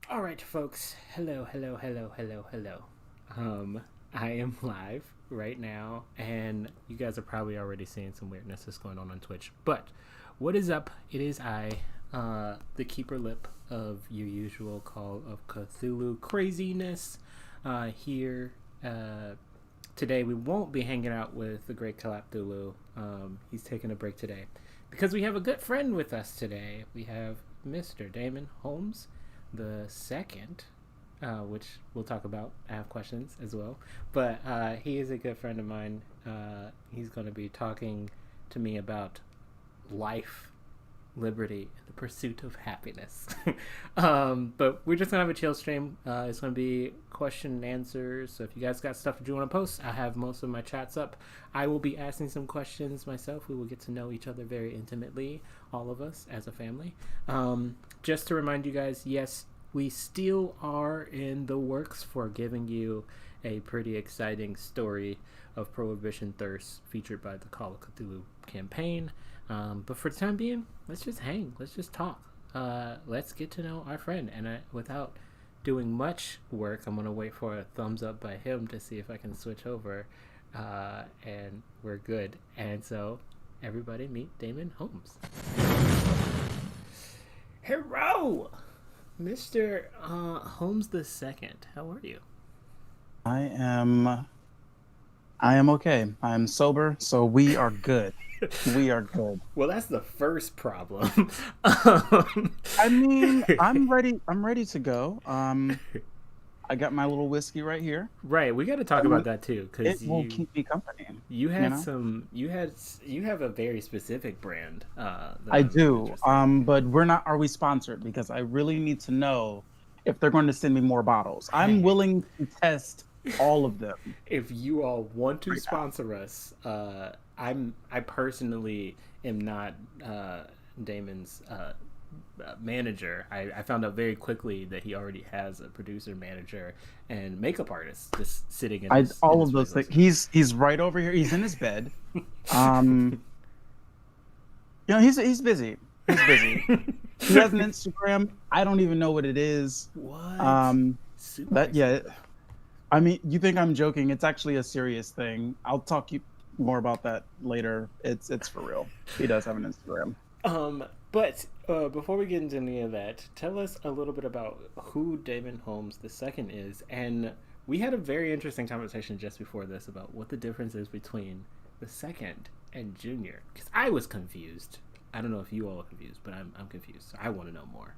All right, folks. Hello, hello, hello, hello, hello. Um, I am live right now, and you guys are probably already seeing some weirdness that's going on Twitch. But what is up? It is I, the keeper lip of your usual Call of Cthulhu craziness. Here, today we won't be hanging out with the great Kalapthulu. He's taking a break today because we have a good friend with us today. We have Mr. Damon Holmes the second, which we'll talk about. I have questions as well, but he is a good friend of mine. He's going to be talking to me about life, liberty, and the pursuit of happiness. But we're just gonna have a chill stream. It's gonna be question and answers. So if you guys got stuff that you want to post, I have most of my chats up. I will be asking some questions myself. We will get to know each other very intimately, all of us as a family. Just to remind you guys, yes, we still are in the works for giving you a pretty exciting story of Prohibition Thirst featured by the Call of Cthulhu campaign. But for the time being, let's just hang. Let's just talk. Let's get to know our friend. And without doing much work, I'm going to wait for a thumbs up by him to see if I can switch over. And we're good. And so, everybody meet Damon Holmes. Hello! Mr. Holmes the Second. How are you? I am I am okay. I am sober, so we are good. We are good. Well, that's the first problem. um, I mean, I'm ready to go. I got my little whiskey right here, right, we got to talk about and that too, it because will you keep me company, you you had know? some you have a very specific brand that I I'm do. interested in. But are we sponsored? Because I really need to know if they're going to send me more bottles. I'm Hey, willing to test all of them if you all want to right now. sponsor us, I personally am not Damon's manager. I found out very quickly that he already has a producer, manager, and makeup artist just sitting in All his of those place things. listening. He's right over here. He's in his bed. Um, he's busy. He's busy. He has an Instagram. I don't even know what it is. What? Um, Super that yeah. excited. I mean, you think I'm joking? It's actually a serious thing. I'll talk you more about that later. It's for real. He does have an Instagram. But before we get into any of that, tell us a little bit about who Damon Holmes II is. And we had a very interesting conversation just before this about what the difference is between the second and junior. Because I was confused. I don't know if you all are confused, but I'm confused. So I want to know more.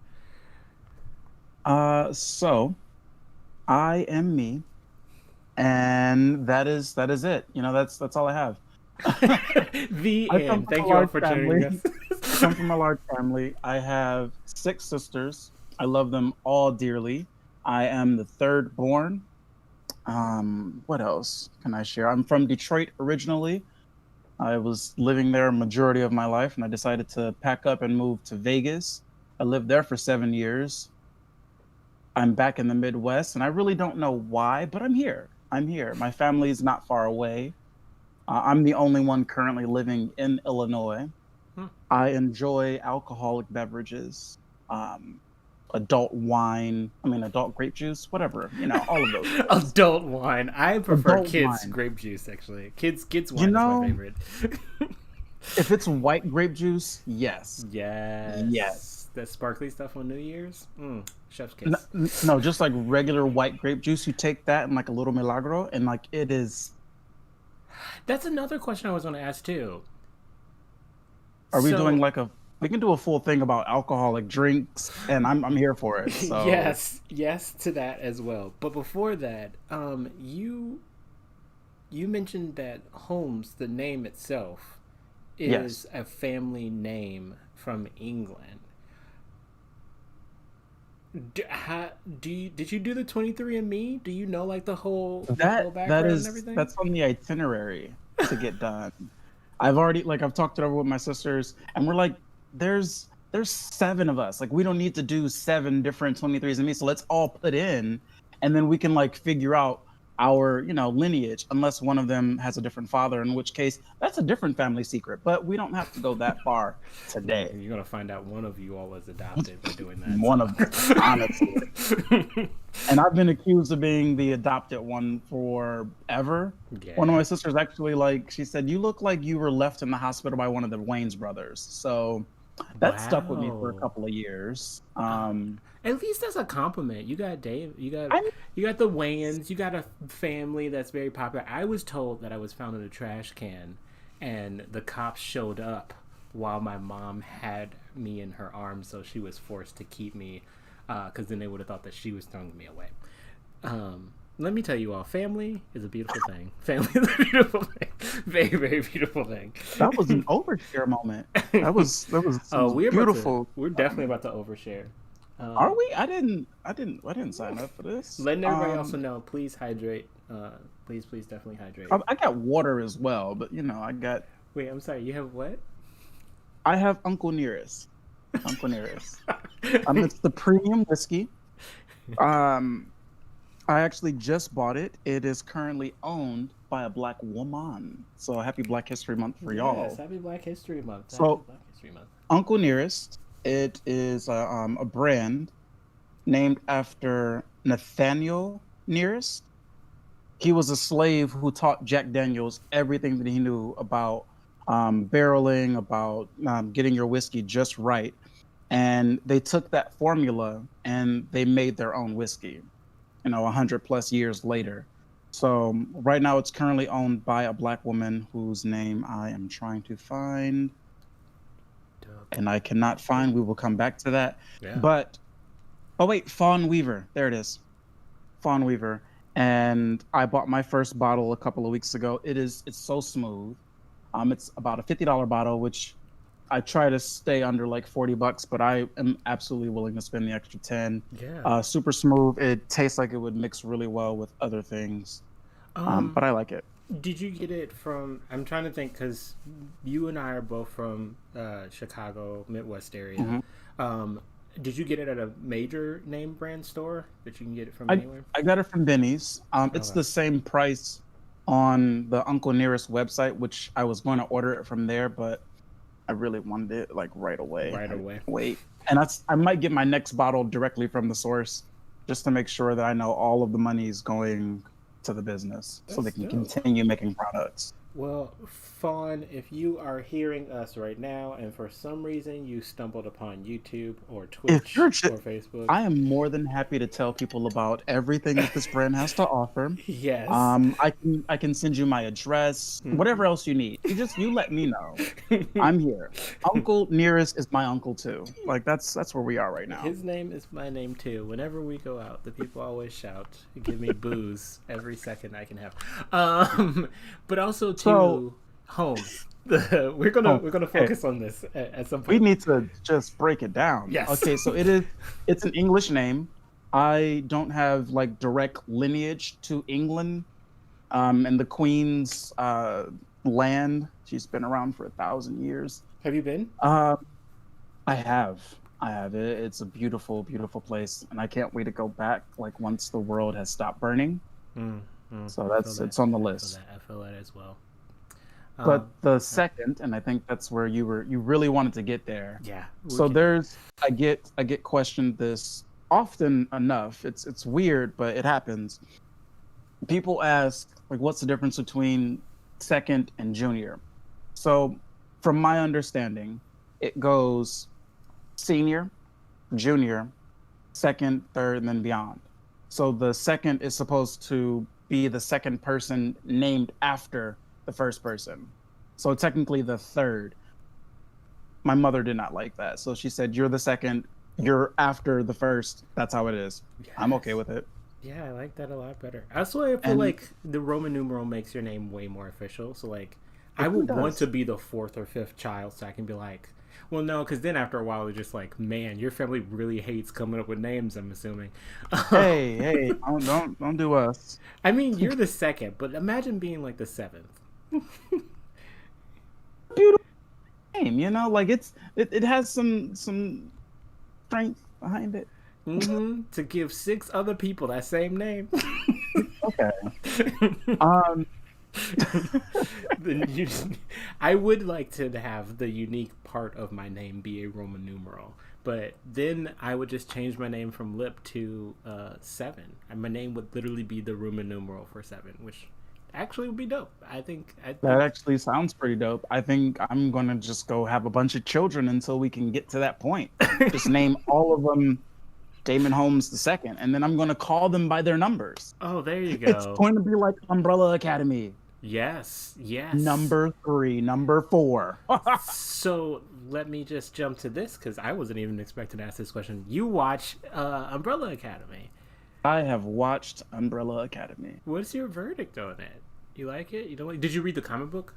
So I am me, and that is it. That's all I have. The I come end. from a Thank you all large for joining family. us. I come from a large family. I have six sisters. I love them all dearly. I am the third born. What else can I share? I'm from Detroit originally. I was living there a majority of my life, and I decided to pack up and move to Vegas. I lived there for 7 years. I'm back in the Midwest, and I really don't know why, but I'm here. I'm here. My family is not far away. I'm the only one currently living in Illinois. Hmm. I enjoy alcoholic beverages, um, adult wine, adult grape juice, whatever, all of those things. Adult wine. I prefer Adult kids wine. grape juice actually. Kids You wine is my know, favorite. if it's white grape juice, yes. Yes. Yes, that sparkly stuff on New Year's. Chef's No, kiss. no, just like regular white grape juice. You take that and like a little milagro, and like it is. That's another question I was going to ask too. Are we doing So, like a? We can do a full thing about alcoholic drinks, and I'm here for it. So yes to that as well. But before that, you mentioned that Holmes, the name itself, yes, is a family name from England. Did you do the 23andMe? Do you know like the whole that background and is everything? that's on the itinerary to get done. I've talked it over with my sisters, and we're like, there's seven of us. Like we don't need to do seven different 23s and me. So let's all put in, and then we can like figure out. our, lineage, unless one of them has a different father, in which case that's a different family secret. But we don't have to go that far today. You're gonna find out one of you all was adopted by doing that. One of them, honestly. And I've been accused of being the adopted one forever. Yeah. One of my sisters actually, she said, "You look like you were left in the hospital by one of the Wayans brothers." So that stuck with me for a couple of years. At least that's a compliment. You got Dave. You got the Wayans. You got a family that's very popular. I was told that I was found in a trash can, and the cops showed up while my mom had me in her arms, so she was forced to keep me, because then they would have thought that she was throwing me away. Let me tell you all, family is a beautiful thing. Family is a beautiful thing. Very, very beautiful thing. That was an overshare moment. That was beautiful. We're definitely about to overshare. Are we? I didn't sign up for this. Letting everybody also know, please hydrate. Please definitely hydrate. I got water as well, but I got. Wait, I'm sorry. You have what? I have Uncle Nearest. Uncle Nearest. It's the premium whiskey. I actually just bought it. It is currently owned by a Black woman. So happy Black History Month for y'all. Yes, happy Black History Month. So Uncle Nearest, it is a brand named after Nathaniel Nearest. He was a slave who taught Jack Daniels everything that he knew about barreling, about getting your whiskey just right. And they took that formula and they made their own whiskey. 100 plus years later. So right now it's currently owned by a Black woman whose name I am trying to find. And I cannot find. We will come back to that. Yeah. But, Fawn Weaver. There it is. Fawn Weaver. And I bought my first bottle a couple of weeks ago. It's so smooth. It's about a $50 bottle, which I try to stay under like $40, but I am absolutely willing to spend the extra 10. Yeah. Super smooth. It tastes like it would mix really well with other things. But I like it. Did you get it from? I'm trying to think, because you and I are both from Chicago, Midwest area. Mm-hmm. Did you get it at a major name brand store that you can get it from anywhere? I got it from Benny's. It's the same price on the Uncle Nearest website, which I was going to order it from there, but I really wanted it like right away. Wait. And I might get my next bottle directly from the source just to make sure that I know all of the money is going to the business so they can continue making products. Well, Fawn, if you are hearing us right now and for some reason you stumbled upon YouTube or Twitch or Facebook, I am more than happy to tell people about everything that this brand has to offer. Yes. I can send you my address, whatever else you need. You let me know. I'm here. Uncle Nearest is my uncle too. Like that's where we are right now. His name is my name too. Whenever we go out, the people always shout, give me booze every second I can have. But also Holmes. We're gonna focus on this at some point. We need to just break it down. Yes. Okay, so it's an English name. I don't have like direct lineage to England, and the Queen's land. She's been around for 1,000 years. Have you been? I have. It's a beautiful, beautiful place, and I can't wait to go back. Like once the world has stopped burning. So it's on the list. I feel that as well. But the second, and I think that's where you really wanted to get there. Yeah. So I get questioned this often enough. It's weird, but it happens. People ask, like, what's the difference between second and junior? So from my understanding, it goes senior, junior, second, third, and then beyond. So the second is supposed to be the second person named after the first person. So technically the third. My mother did not like that. So she said, you're the second, you're after the first. That's how it is. Yes. I'm okay with it. Yeah, I like that a lot better. Also, I feel like the Roman numeral makes your name way more official. So like, I would want to be the fourth or fifth child so I can be like, well, no, because then after a while it's just like, man, your family really hates coming up with names, I'm assuming. Hey, don't do us. I mean, you're the second, but imagine being like the seventh. Beautiful name, like it has some strength behind it. To give 6 other people that same name. Okay. Um, Then I would like to have the unique part of my name be a Roman numeral, but then I would just change my name from Lip to 7. And my name would literally be the Roman numeral for 7, which actually would be dope. I think. I that think. actually sounds pretty dope. I think I'm gonna just go have a bunch of children until we can get to that point. Just name all of them Damon Holmes II, and then I'm gonna call them by their numbers. Oh, there you It's go. going to be like Umbrella Academy. Yes, yes. Number 3, number 4. So let me just jump to this because I wasn't even expecting to ask this question. You watch Umbrella Academy. I have watched Umbrella Academy. What's your verdict on it? You like it? You don't like? Did you read the comic book?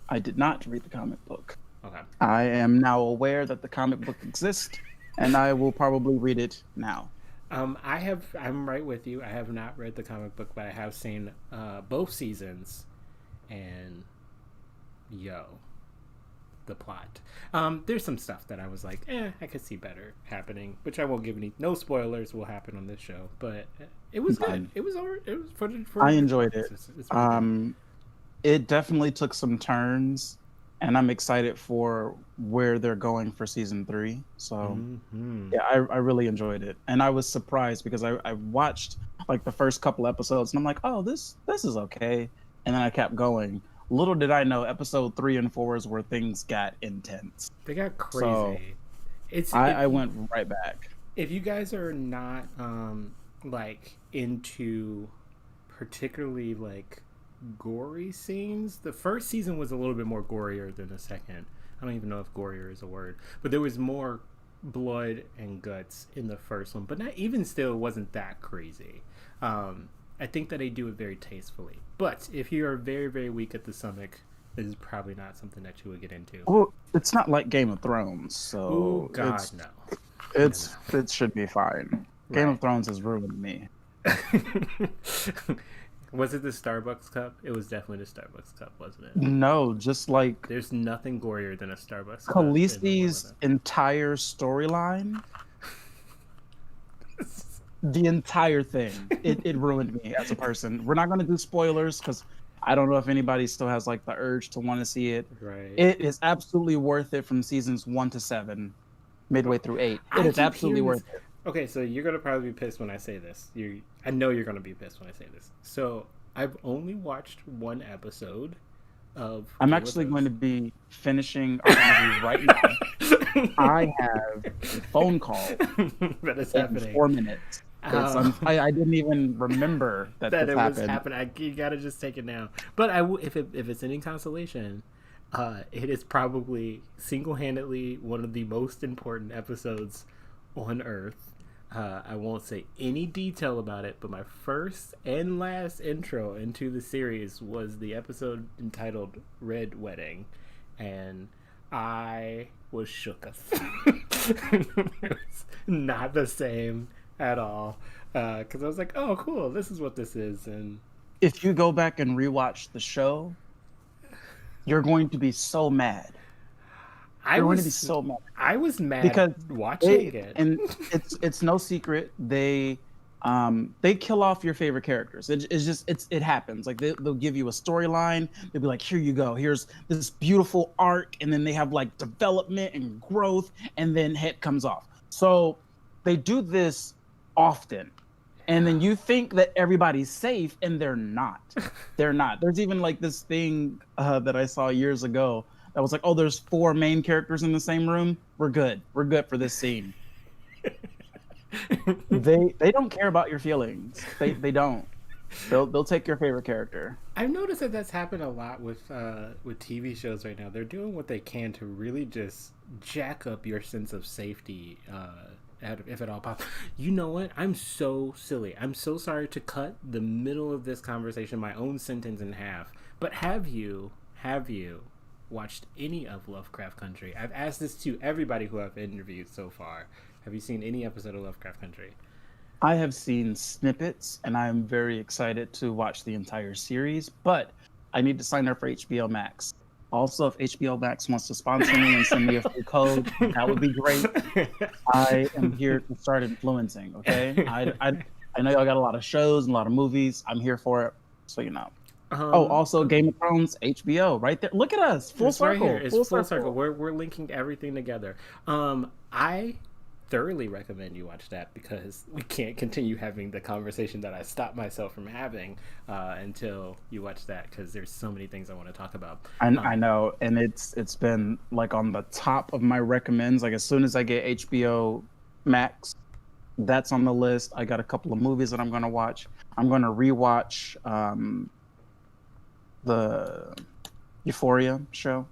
I did not read the comic book. Okay. I am now aware that the comic book exists, and I will probably read it now. I have. I'm right with you. I have not read the comic book, but I have seen both seasons, and yo, the plot. There's some stuff that I was like, I could see better happening, which I won't give any. No spoilers will happen on this show, but it was good. It was alright. It was for I enjoyed it. It's really It definitely took some turns, and I'm excited for where they're going for season 3. So yeah, I really enjoyed it, and I was surprised because I watched like the first couple episodes, and I'm like, oh, this is okay, and then I kept going. Little did I know, episode 3 and 4 is where things got intense. They got crazy. So I went right back. If you guys are not like into particularly like gory scenes, the first season was a little bit more gorier than the second. I don't even know if gorier is a word, but there was more blood and guts in the first one, but not even still it wasn't that crazy. I think that they do it very tastefully. But if you are very, very weak at the stomach, this is probably not something that you would get into. Well, it's not like Game of Thrones, so oh God, no. It should be fine. Game of Thrones has ruined me. Was it the Starbucks cup? It was definitely the Starbucks cup, wasn't it? No, just like there's nothing gorier than a Starbucks cup. Khaleesi's entire storyline. The entire thing. It ruined me as a person. We're not going to do spoilers because I don't know if anybody still has like the urge to want to see it. Right. It is absolutely worth it from seasons 1 to 7, midway through 8. It is absolutely worth it. Okay, so you're gonna probably be pissed when I say this. I know you're gonna be pissed when I say this. So I've only watched one episode of. I'm actually going to be finishing our interview right now. I have a phone call that is in happening. 4 minutes. I didn't even remember that it this was happened. happening. You gotta just take it now. But if it's any consolation, it is probably single-handedly one of the most important episodes on Earth. I won't say any detail about it, but my first and last intro into the series was the episode entitled Red Wedding, and I was shooketh. It's not the same at all, because I was like, oh cool, this is what this is. And if you go back and rewatch the show, you're going to be so mad. You're going to be so mad. I was mad because watching it, and it's no secret they kill off your favorite characters. It happens. Like they'll give you a storyline. They'll be like, here you go. Here's this beautiful arc, and then they have like development and growth, and then head comes off. So they do this often, and then you think that everybody's safe, and they're not. They're not. There's even like this thing that I saw years ago. I was like, oh, there's 4 main characters in the same room. We're good. We're good for this scene. They don't care about your feelings. They don't. They'll take your favorite character. I've noticed that that's happened a lot with TV shows right now. They're doing what they can to really just jack up your sense of safety, if at all possible. You know what? I'm so silly. I'm so sorry to cut the middle of this conversation, my own sentence in half. But have you watched any of Lovecraft Country? I've asked this to everybody who I've interviewed so far. Have you seen any episode of Lovecraft Country? I have seen snippets, and I am very excited to watch the entire series, but I need to sign up for HBO Max. Also, if HBO Max wants to sponsor me and send me a free code, that would be great. I am here to start influencing, okay? I I know y'all got a lot of shows and a lot of movies. I'm here for it. So you know. Oh, Um, also Game of Thrones, HBO, right there. Look at us, full it's right here. circle, It's full full circle. circle. We're linking everything together. I thoroughly recommend you watch that because we can't continue having the conversation that I stopped myself from having until you watch that because there's so many things I want to talk about. I know, and it's been like on the top of my recommends. Like as soon as I get HBO Max, that's on the list. I got a couple of movies that I'm gonna watch. I'm gonna rewatch the Euphoria show.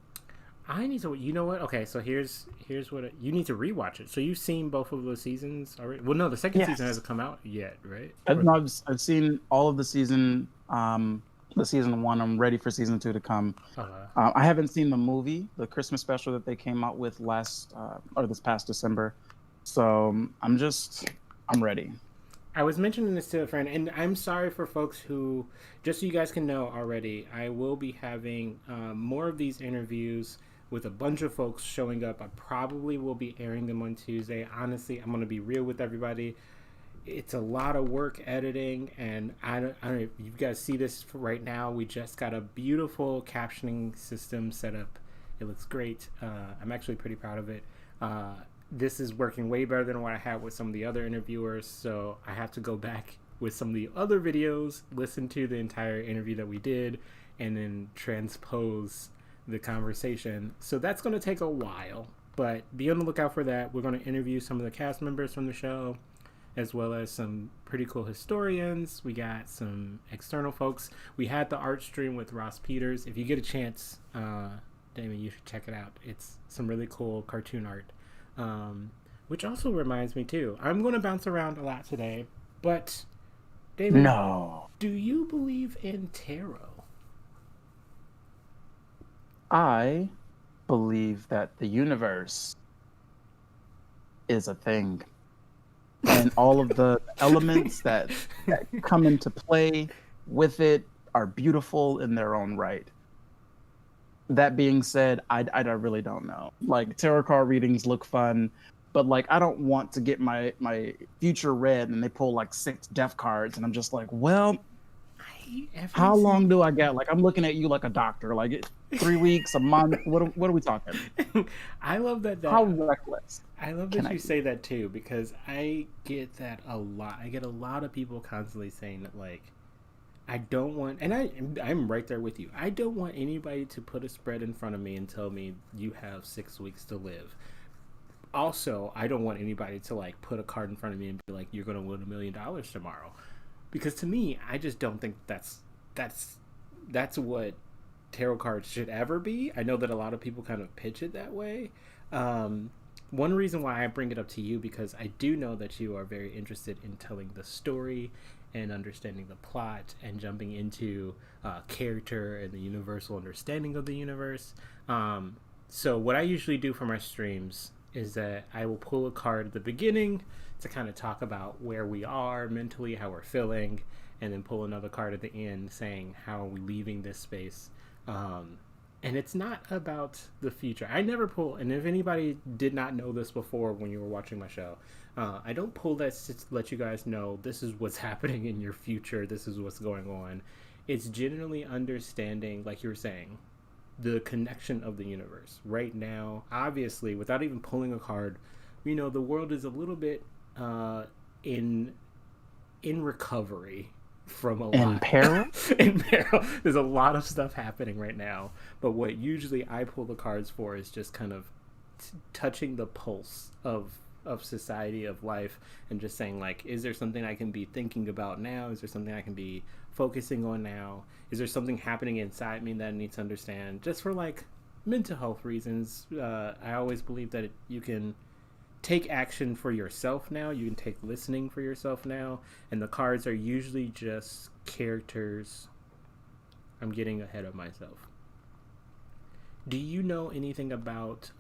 I need to. You know what? Okay, so here's what you need to rewatch it. So you've seen both of the seasons already? Well, no, the second season Yes, hasn't come out yet, right? no, I've seen all of the season. The season one. I'm ready for season two to come. Uh, I haven't seen the movie, the Christmas special that they came out with last or this past December. So I'm ready. I was mentioning this to a friend, and I'm sorry for folks who, just so you guys can know already, I will be having more of these interviews with a bunch of folks showing up. I probably will be airing them on Tuesday. Honestly, I'm going to be real with everybody. It's a lot of work editing, and I don't know if you guys see this right now. We just got a beautiful captioning system set up. It looks great. I'm actually pretty proud of it. This is working way better than what I had with some of the other interviewers, so I have to go back with some of the other videos, listen to the entire interview that we did, and then transpose the conversation. So that's going to take a while, but be on the lookout for that. We're going to interview some of the cast members from the show, as well as some pretty cool historians. We got some external folks. We had the art stream with Ross Peters. If you get a chance, Damon, you should check it out. It's some really cool cartoon art. Which also reminds me too, I'm going to bounce around a lot today, but Damon, No, do you believe in tarot? I believe that the universe is a thing, and all of the elements that come into play with it are beautiful in their own right. That being said, I really don't know. Like tarot card readings look fun, but like I don't want to get my future read and they pull like 6 death cards, and I'm just like, well, how long do I get? Like I'm looking at you like a doctor. Like 3 weeks, a month. What are we talking? I love How reckless I love can that I you be? say that too because I get that a lot. I get a lot of people constantly saying that like I don't want, and I'm right there with you. I don't want anybody to put a spread in front of me and tell me you have 6 weeks to live. Also, I don't want anybody to like put a card in front of me and be like, "You're going to win $1 million tomorrow," because to me, I just don't think that's that's what tarot cards should ever be. I know that a lot of people kind of pitch it that way. Um, One reason why I bring it up to you because I do know that you are very interested in telling the story and understanding the plot and jumping into character and the universal understanding of the universe. So what I usually do for my streams is that I will pull a card at the beginning to kind of talk about where we are mentally, how we're feeling, and then pull another card at the end saying how are we leaving this space. Um, and it's not about the future. I never pull, and if anybody did not know this before when you were watching my show, I don't pull that to let you guys know this is what's happening in your future, this is what's going on. It's generally understanding, like you were saying, the connection of the universe. Right now, obviously, without even pulling a card, you know, the world is a little bit in recovery from a In lot. peril? In peril. There's a lot of stuff happening right now. But what usually I pull the cards for is just kind of touching the pulse of society, of life, and just saying like, is there something I can be thinking about now? Is there something I can be focusing on now? Is there something happening inside me that I need to understand? Just for like mental health reasons. I always believe that you can take action for yourself now. You can take listening for yourself now. And the cards are usually just characters. I'm getting ahead of myself. Do you know anything about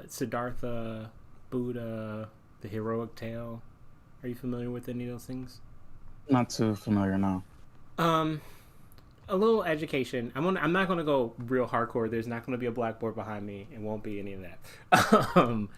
Siddhartha, Buddha, the heroic tale? Are you familiar with any of those things? Not too familiar now. Um, a little education. I'm not gonna go real hardcore. There's not gonna be a blackboard behind me. It won't be any of that.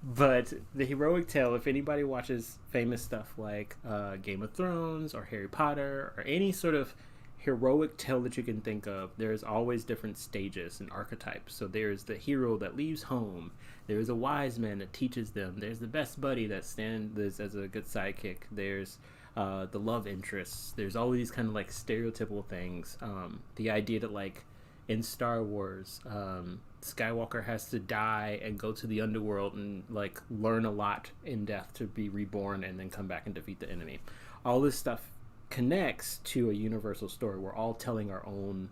But the heroic tale. If anybody watches famous stuff like Game of Thrones or Harry Potter or any sort of heroic tale that you can think of, there's always different stages and archetypes. So there's the hero that leaves home. There's a wise man that teaches them. There's the best buddy that stands as a good sidekick. There's the love interests. There's all these kind of like stereotypical things. The idea that like in Star Wars, Skywalker has to die and go to the underworld and like learn a lot in death to be reborn and then come back and defeat the enemy. All this stuff connects to a universal story. We're all telling our own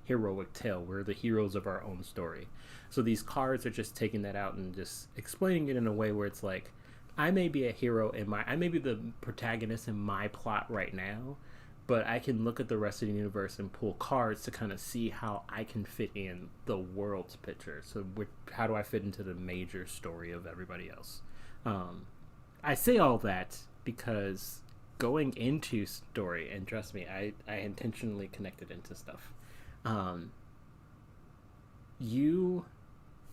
heroic tale. We're the heroes of our own story. So these cards are just taking that out and just explaining it in a way where it's like, I may be a hero I may be the protagonist in my plot right now, but I can look at the rest of the universe and pull cards to kind of see how I can fit in the world's picture. So how do I fit into the major story of everybody else? I say all that because going into story, and trust me, I intentionally connected into stuff. Um, you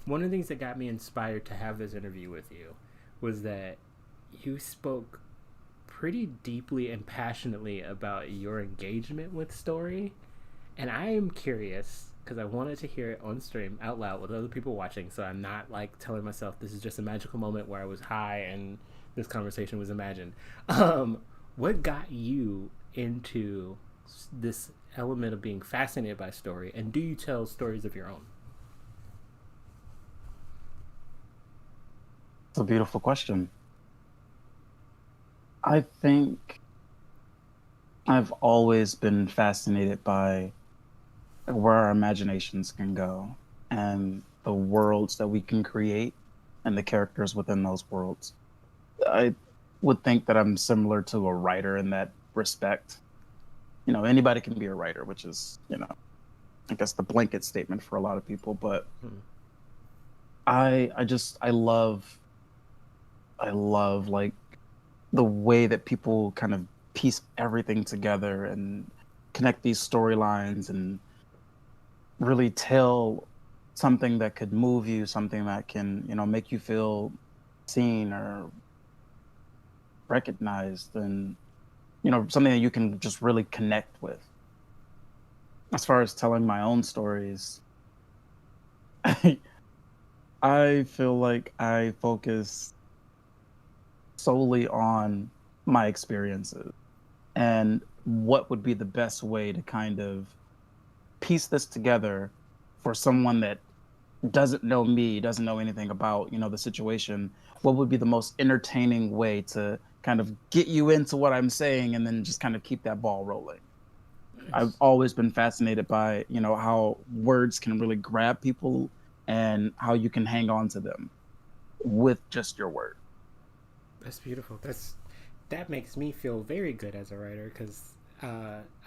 One of the things that got me inspired to have this interview with you was that you spoke pretty deeply and passionately about your engagement with story. And I am curious because I wanted to hear it on stream out loud with other people watching. So I'm not like telling myself this is just a magical moment where I was high and this conversation was imagined. What got you into this element of being fascinated by story? And do you tell stories of your own? It's a beautiful question. I think I've always been fascinated by where our imaginations can go and the worlds that we can create and the characters within those worlds. I would think that I'm similar to a writer in that respect. Anybody can be a writer, which is, I guess the blanket statement for a lot of people, but Hmm. I love like the way that people kind of piece everything together and connect these storylines and really tell something that could move you, something that can, make you feel seen or recognized, and something that you can just really connect with. As far as telling my own stories, I feel like I focus solely on my experiences and what would be the best way to kind of piece this together for someone that doesn't know me, doesn't know anything about, the situation. What would be the most entertaining way to kind of get you into what I'm saying and then just kind of keep that ball rolling? I've Nice. always been fascinated by, how words can really grab people and how you can hang on to them with just your word. That's beautiful. That makes me feel very good as a writer because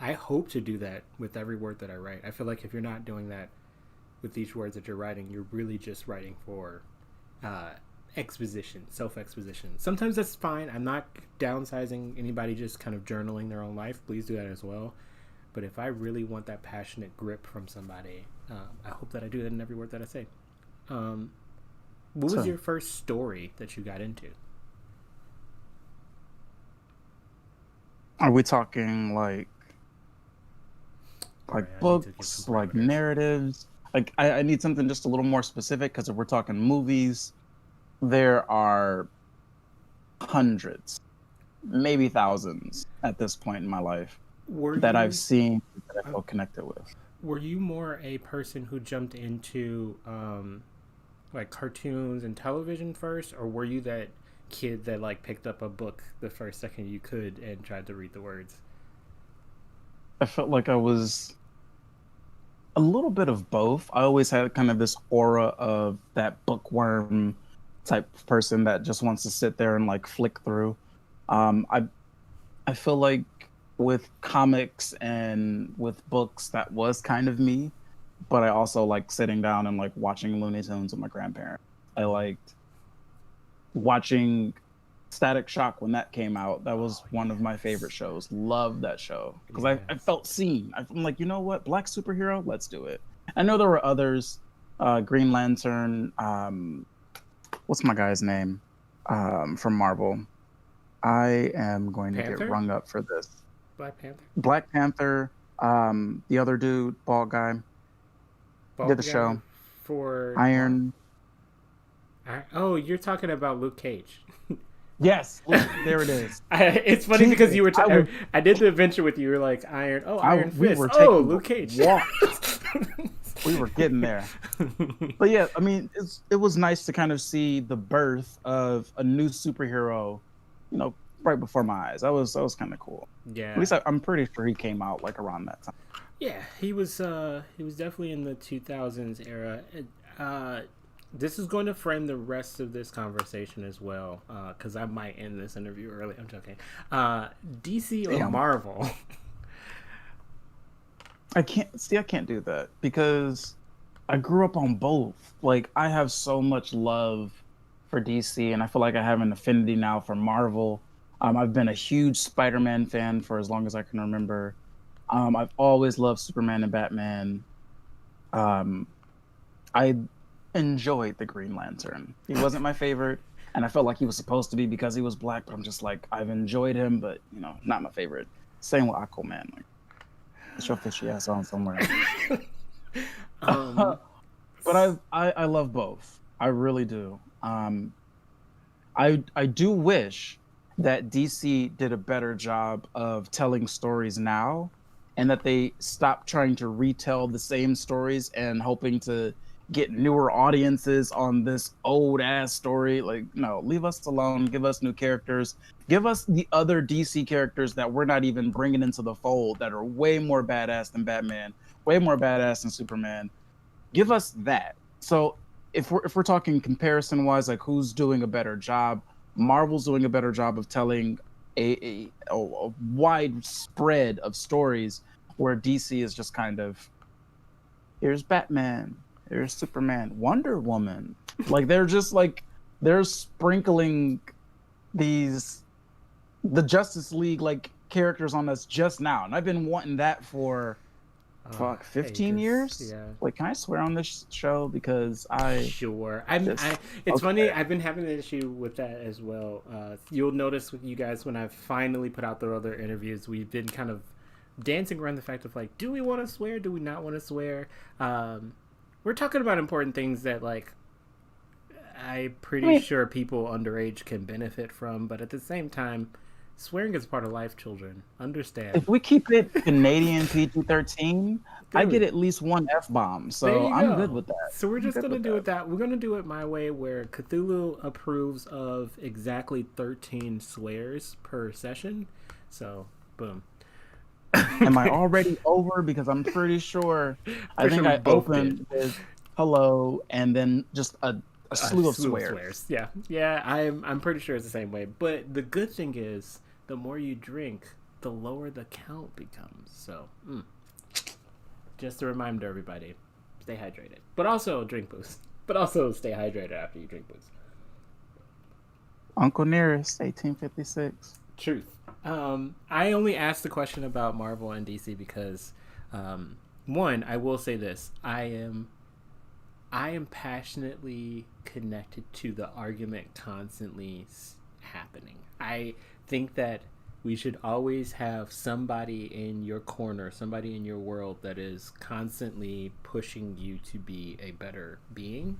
I hope to do that with every word that I write. I feel like if you're not doing that with each words that you're writing, you're really just writing for uh, exposition, self exposition. Sometimes that's fine. I'm not downsizing anybody just kind of journaling their own life. Please do that as well. But if I really want that passionate grip from somebody, I hope that I do that in every word that I say. Um, what was So, your first story that you got into? are we talking All like right, I need to give some books, like parameters. narratives? Like I need something just a little more specific because if we're talking movies, there are hundreds, maybe thousands at this point in my life Were that I've you seen that I uh, feel connected with. were you more a person who jumped into like cartoons and television first, or were you that kid that like picked up a book the first second you could and tried to read the words? I felt like I was a little bit of both. I always had kind of this aura of that bookworm type person that just wants to sit there and like flick through. I feel like with comics and with books, that was kind of me. But I also like sitting down and like watching Looney Tunes with my grandparents. I liked watching Static Shock when that came out. That was Oh, one of my favorite yes. shows. Loved that show because I Yes. felt seen. I'm like, you know what, black superhero, let's do it. I know there were others, Green Lantern. What's my guy's name? From Marvel. I am going to get Panther? rung up for this. Black Panther? Black Panther. The other dude, bald guy, did the Bald guy show. for Marvel. Iron. Oh, you're talking about Luke Cage. Yes, Luke, there it is. It's funny because Jesus, you were. I would. I did the adventure with you. You were like Iron. Oh, Iron We Fist. were Oh, taking the Luke Cage. walk. We were getting there. But yeah, I mean, it was nice to kind of see the birth of a new superhero, you know, right before my eyes. That was kind of cool. At Yeah. least I'm pretty sure he came out like around that time. Yeah, he was. He was definitely in the 2000s era. Uh, this is going to frame the rest of this conversation as well, because I might end this interview early. I'm joking. DC or Damn. Marvel? I can't do that because I grew up on both. Like I have so much love for DC, and I feel like I have an affinity now for Marvel. I've been a huge Spider-Man fan for as long as I can remember. I've always loved Superman and Batman. Um, I enjoyed the Green Lantern. He wasn't my favorite, and I felt like he was supposed to be because he was black. But I'm just like I've enjoyed him, but not my favorite. Same with Aquaman. Like, get your fishy ass on somewhere. um, But I love both. I really do. I do wish that DC did a better job of telling stories now, and that they stopped trying to retell the same stories and hoping to get newer audiences on this old ass story. Like, no, leave us alone. Give us new characters. Give us the other DC characters that we're not even bringing into the fold that are way more badass than Batman, way more badass than Superman. Give us that. So if we're talking comparison wise, like who's doing a better job, Marvel's doing a better job of telling a wide spread of stories, where DC is just kind of, here's Batman, here's Superman, Wonder Woman. Like they're just like they're sprinkling the Justice League like characters on us just now, and I've been wanting that for 15 years. Yeah. Like, can I swear on this show? Because I Sure. just It's okay. funny. I've been having an issue with that as well. You'll notice with you guys when I finally put out the other interviews, we've been kind of dancing around the fact of like, do we want to swear? Do we not want to swear? We're talking about important things that like I'm pretty sure people underage can benefit from, but at the same time, swearing is part of life. Children, understand. If we keep it Canadian PG-13, I get Dude, at least one F-bomb, there so you I'm good go. with that. So we're I'm just good gonna with do that. it that we're gonna do it my way, where Cthulhu approves of exactly 13 swears per session. So, boom. Am I already over? Because I'm pretty sure. I Pretty think sure we I both did. opened with hello and then just a slew of swears. Yeah, yeah. I'm pretty sure it's the same way. But the good thing is, the more you drink, the lower the count becomes. So, just a reminder, everybody, stay hydrated. But also drink booze. But also stay hydrated after you drink booze. Uncle Nearest, 1856. Truth. I only asked the question about Marvel and DC because, one, I will say this: I am passionately connected to the argument constantly happening. I think that we should always have somebody in your corner, somebody in your world that is constantly pushing you to be a better being.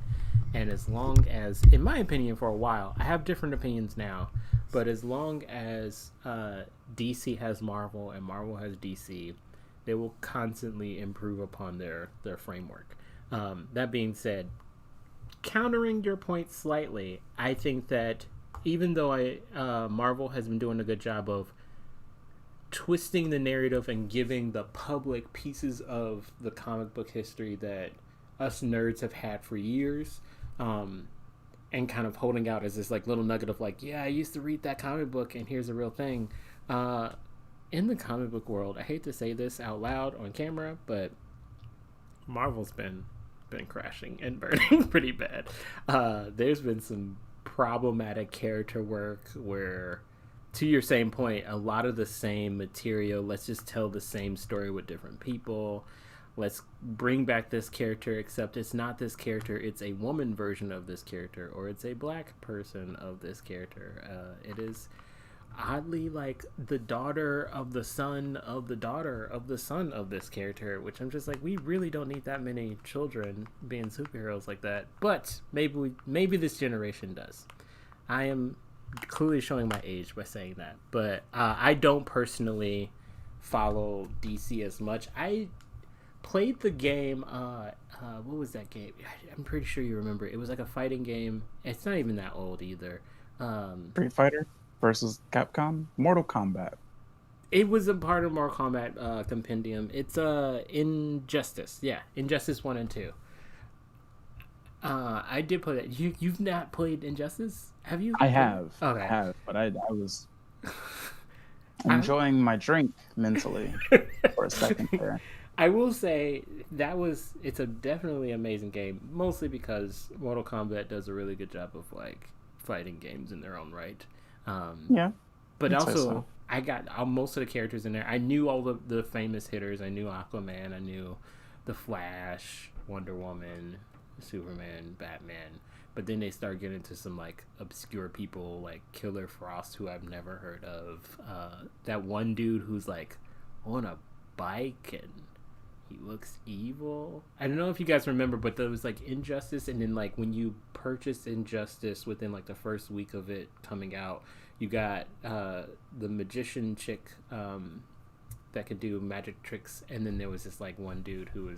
And as long as, in my opinion, for a while, I have different opinions now, but as long as DC has Marvel and Marvel has DC, they will constantly improve upon their framework. That being said, countering your point slightly, I think that even though Marvel has been doing a good job of twisting the narrative and giving the public pieces of the comic book history that us nerds have had for years, and kind of holding out as this like little nugget of like, yeah, I used to read that comic book and here's a real thing. In the comic book world, I hate to say this out loud on camera, but Marvel's been crashing and burning pretty bad. There's been some problematic character work where, to your same point, a lot of the same material. Let's just tell the same story with different people. Let's bring back this character, except it's not this character. It's a woman version of this character, or it's a black person of this character. It is oddly like the daughter of the son of the daughter of the son of this character, which I'm just like, we really don't need that many children being superheroes like that. But maybe this generation does. I am clearly showing my age by saying that, but I don't personally follow DC as much. I played the game. What was that game? I'm pretty sure you remember. It was like a fighting game. It's not even that old either. Street Fighter versus Capcom, Mortal Kombat. It was a part of Mortal Kombat compendium. It's Injustice. Yeah, Injustice 1 and 2. I did play that. You've not played Injustice? Have you? I have. Okay. I have, but I was enjoying my drink mentally for a second there. I will say it's a definitely amazing game, mostly because Mortal Kombat does a really good job of like fighting games in their own right. Yeah. But also, I got most of the characters in there. I knew all the famous hitters. I knew Aquaman. I knew the Flash, Wonder Woman, Superman, Batman. But then they start getting into some like obscure people like Killer Frost, who I've never heard of. That one dude who's like on a bike and he looks evil. I don't know if you guys remember, but there was like Injustice, and then like when you purchased Injustice within like the first week of it coming out, you got the magician chick that could do magic tricks, and then there was this like one dude who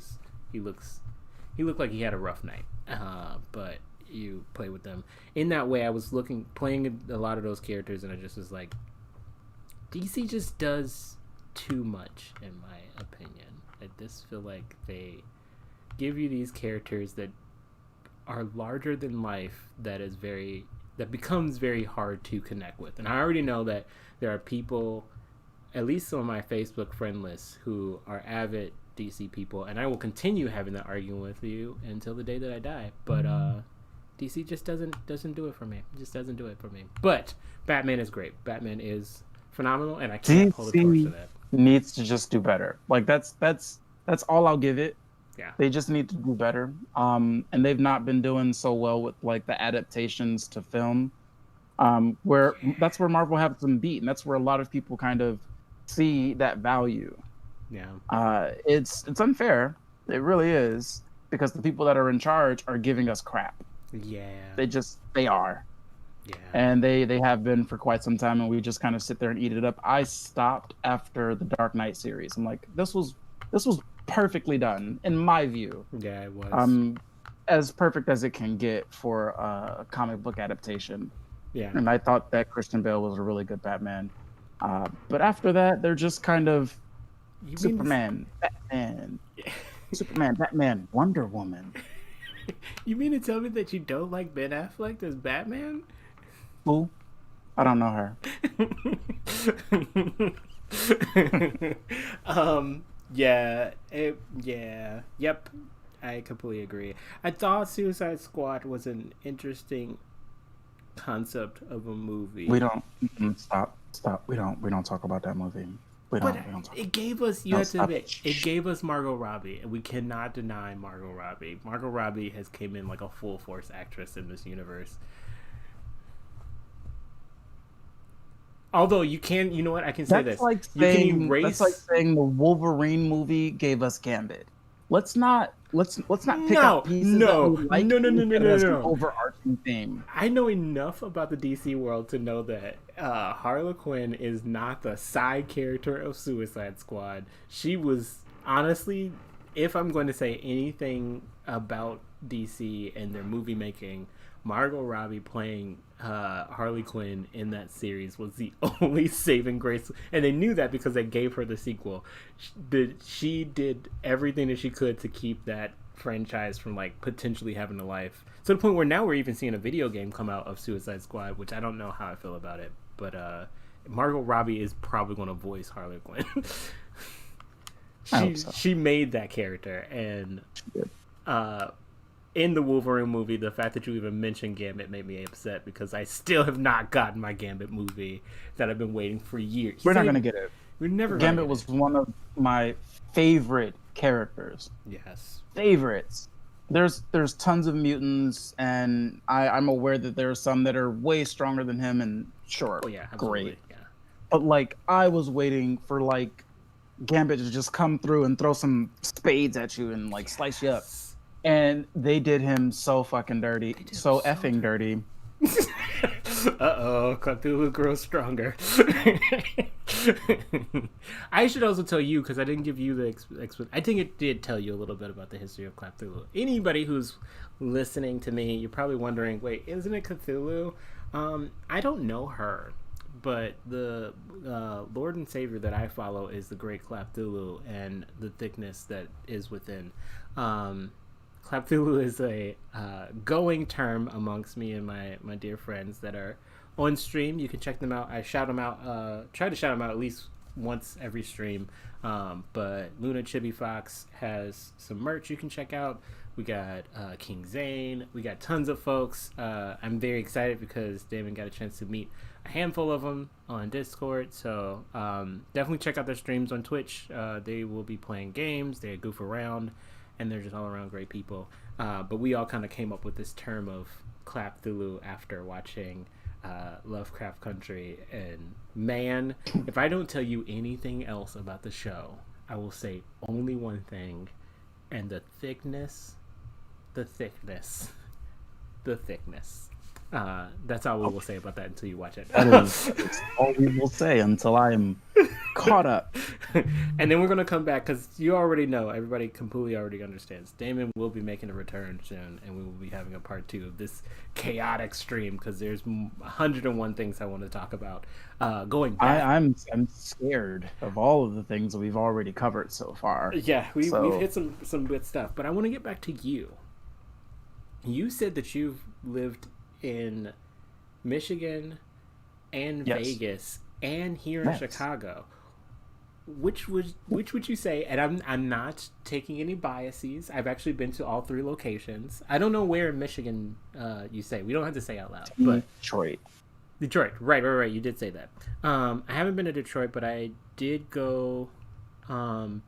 looked like he had a rough night, but you play with them in that way. I was playing a lot of those characters, and I just was like, DC just does too much in my opinion. I just feel like they give you these characters that are larger than life that becomes very hard to connect with. And I already know that there are people, at least on my Facebook friend list, who are avid DC people, and I will continue having that argument with you until the day that I die. But DC just doesn't do it for me. It just doesn't do it for me. But Batman is great. Batman is phenomenal, and I can't pull the torch to that. Needs to just do better. Like that's all I'll give it. Yeah. They just need to do better. And they've not been doing so well with like the adaptations to film. That's where Marvel has them beat, and that's where a lot of people kind of see that value. Yeah. It's unfair. It really is, because the people that are in charge are giving us crap. Yeah. They are. Yeah. And they have been for quite some time, and we just kind of sit there and eat it up. I stopped after the Dark Knight series. I'm like, this was perfectly done in my view. Yeah, it was. As perfect as it can get for a comic book adaptation. Yeah. And I thought that Christian Bale was a really good Batman. But after that, they're just kind of Superman, Batman, Superman, Batman, Wonder Woman. You mean to tell me that you don't like Ben Affleck as Batman? Who? I don't know her. Yep. I completely agree. I thought Suicide Squad was an interesting concept of a movie. We don't stop. We don't talk about that movie. We don't talk. It gave us, you have to admit, it gave us Margot Robbie, and we cannot deny Margot Robbie. Margot Robbie has came in like a full force actress in this universe. Although you know what, I can say this. That's like saying the Wolverine movie gave us Gambit. Let's not pick up pieces that we like. No. Overarching theme. I know enough about the DC world to know that Harley Quinn is not the side character of Suicide Squad. She was, honestly, if I'm going to say anything about DC and their movie making, Margot Robbie playing Harley Quinn in that series was the only saving grace, and they knew that because they gave her the sequel. She did everything that she could to keep that franchise from like potentially having a life, to the point where now we're even seeing a video game come out of Suicide Squad, which I don't know how I feel about it, but Margot Robbie is probably going to voice Harley Quinn. She made that character, and in the Wolverine movie, the fact that you even mentioned Gambit made me upset because I still have not gotten my Gambit movie that I've been waiting for years. We're not gonna get it. We're never gonna Gambit get was it. one of my favorite characters. Yes. Favorites. There's tons of mutants, and I'm aware that there are some that are way stronger than him, and sure, Oh yeah, absolutely. great. Yeah. But like I was waiting for like Gambit to just come through and throw some spades at you and like slice you up. And they did him so fucking dirty, so effing dirty. Uh-oh, Cthulhu grows stronger. I should also tell you, because I didn't give you the I think it did tell you a little bit about the history of Cthulhu. Anybody who's listening to me, you're probably wondering, wait, isn't it Cthulhu? I don't know her, but the Lord and Savior that I follow is the Great Cthulhu and the thickness that is within. Cthulhu is a going term amongst me and my dear friends that are on stream. You can check them out. I shout them out. Try to shout them out at least once every stream. But Luna Chibi Fox has some merch you can check out. We got King Zane. We got tons of folks. I'm very excited because Damon got a chance to meet a handful of them on Discord. So definitely check out their streams on Twitch. They will be playing games. They goof around. And they're just all around great people. But we all kind of came up with this term of Cthulhu after watching Lovecraft Country. And man, if I don't tell you anything else about the show, I will say only one thing. And the thickness. That's all we will say about that until you watch it. That's all we will say until I am caught up. And then we're going to come back because you already know, everybody completely already understands. Damon will be making a return soon, and we will be having a part 2 of this chaotic stream because there's 101 things I want to talk about. Going back, I'm scared of all of the things that we've already covered so far. Yeah, we've hit some good stuff, but I want to get back to you. You said that you've lived in Michigan and Vegas and here in Chicago. Which would you say? And I'm not taking any biases. I've actually been to all 3 locations. I don't know where in Michigan you say. We don't have to say out loud. But Detroit. Right. You did say that. I haven't been to Detroit, but I did go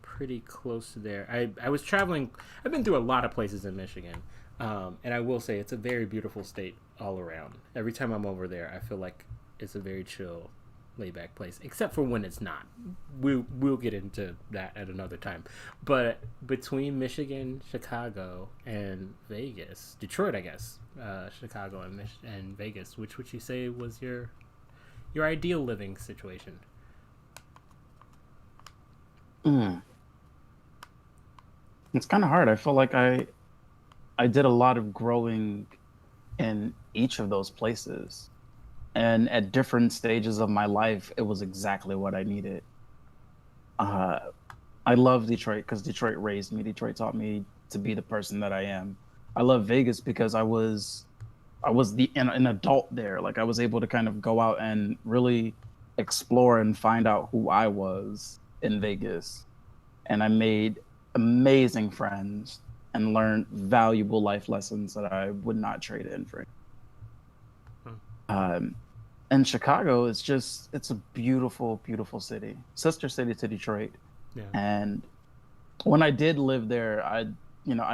pretty close to there. I was traveling. I've been through a lot of places in Michigan. And I will say it's a very beautiful state all around. Every time I'm over there, I feel like it's a very chill, laid-back place, except for when it's not. We'll get into that at another time. But between Michigan, Chicago, and Vegas, Detroit, I guess, Chicago and Vegas, which would you say was your ideal living situation? It's kind of hard. I feel like I did a lot of growing in each of those places. And at different stages of my life, it was exactly what I needed. I love Detroit because Detroit raised me. Detroit taught me to be the person that I am. I love Vegas because I was an adult there. Like I was able to kind of go out and really explore and find out who I was in Vegas. And I made amazing friends and learned valuable life lessons that I would not trade in for. And Chicago is it's a beautiful, beautiful city, sister city to Detroit. Yeah. And when I did live there, I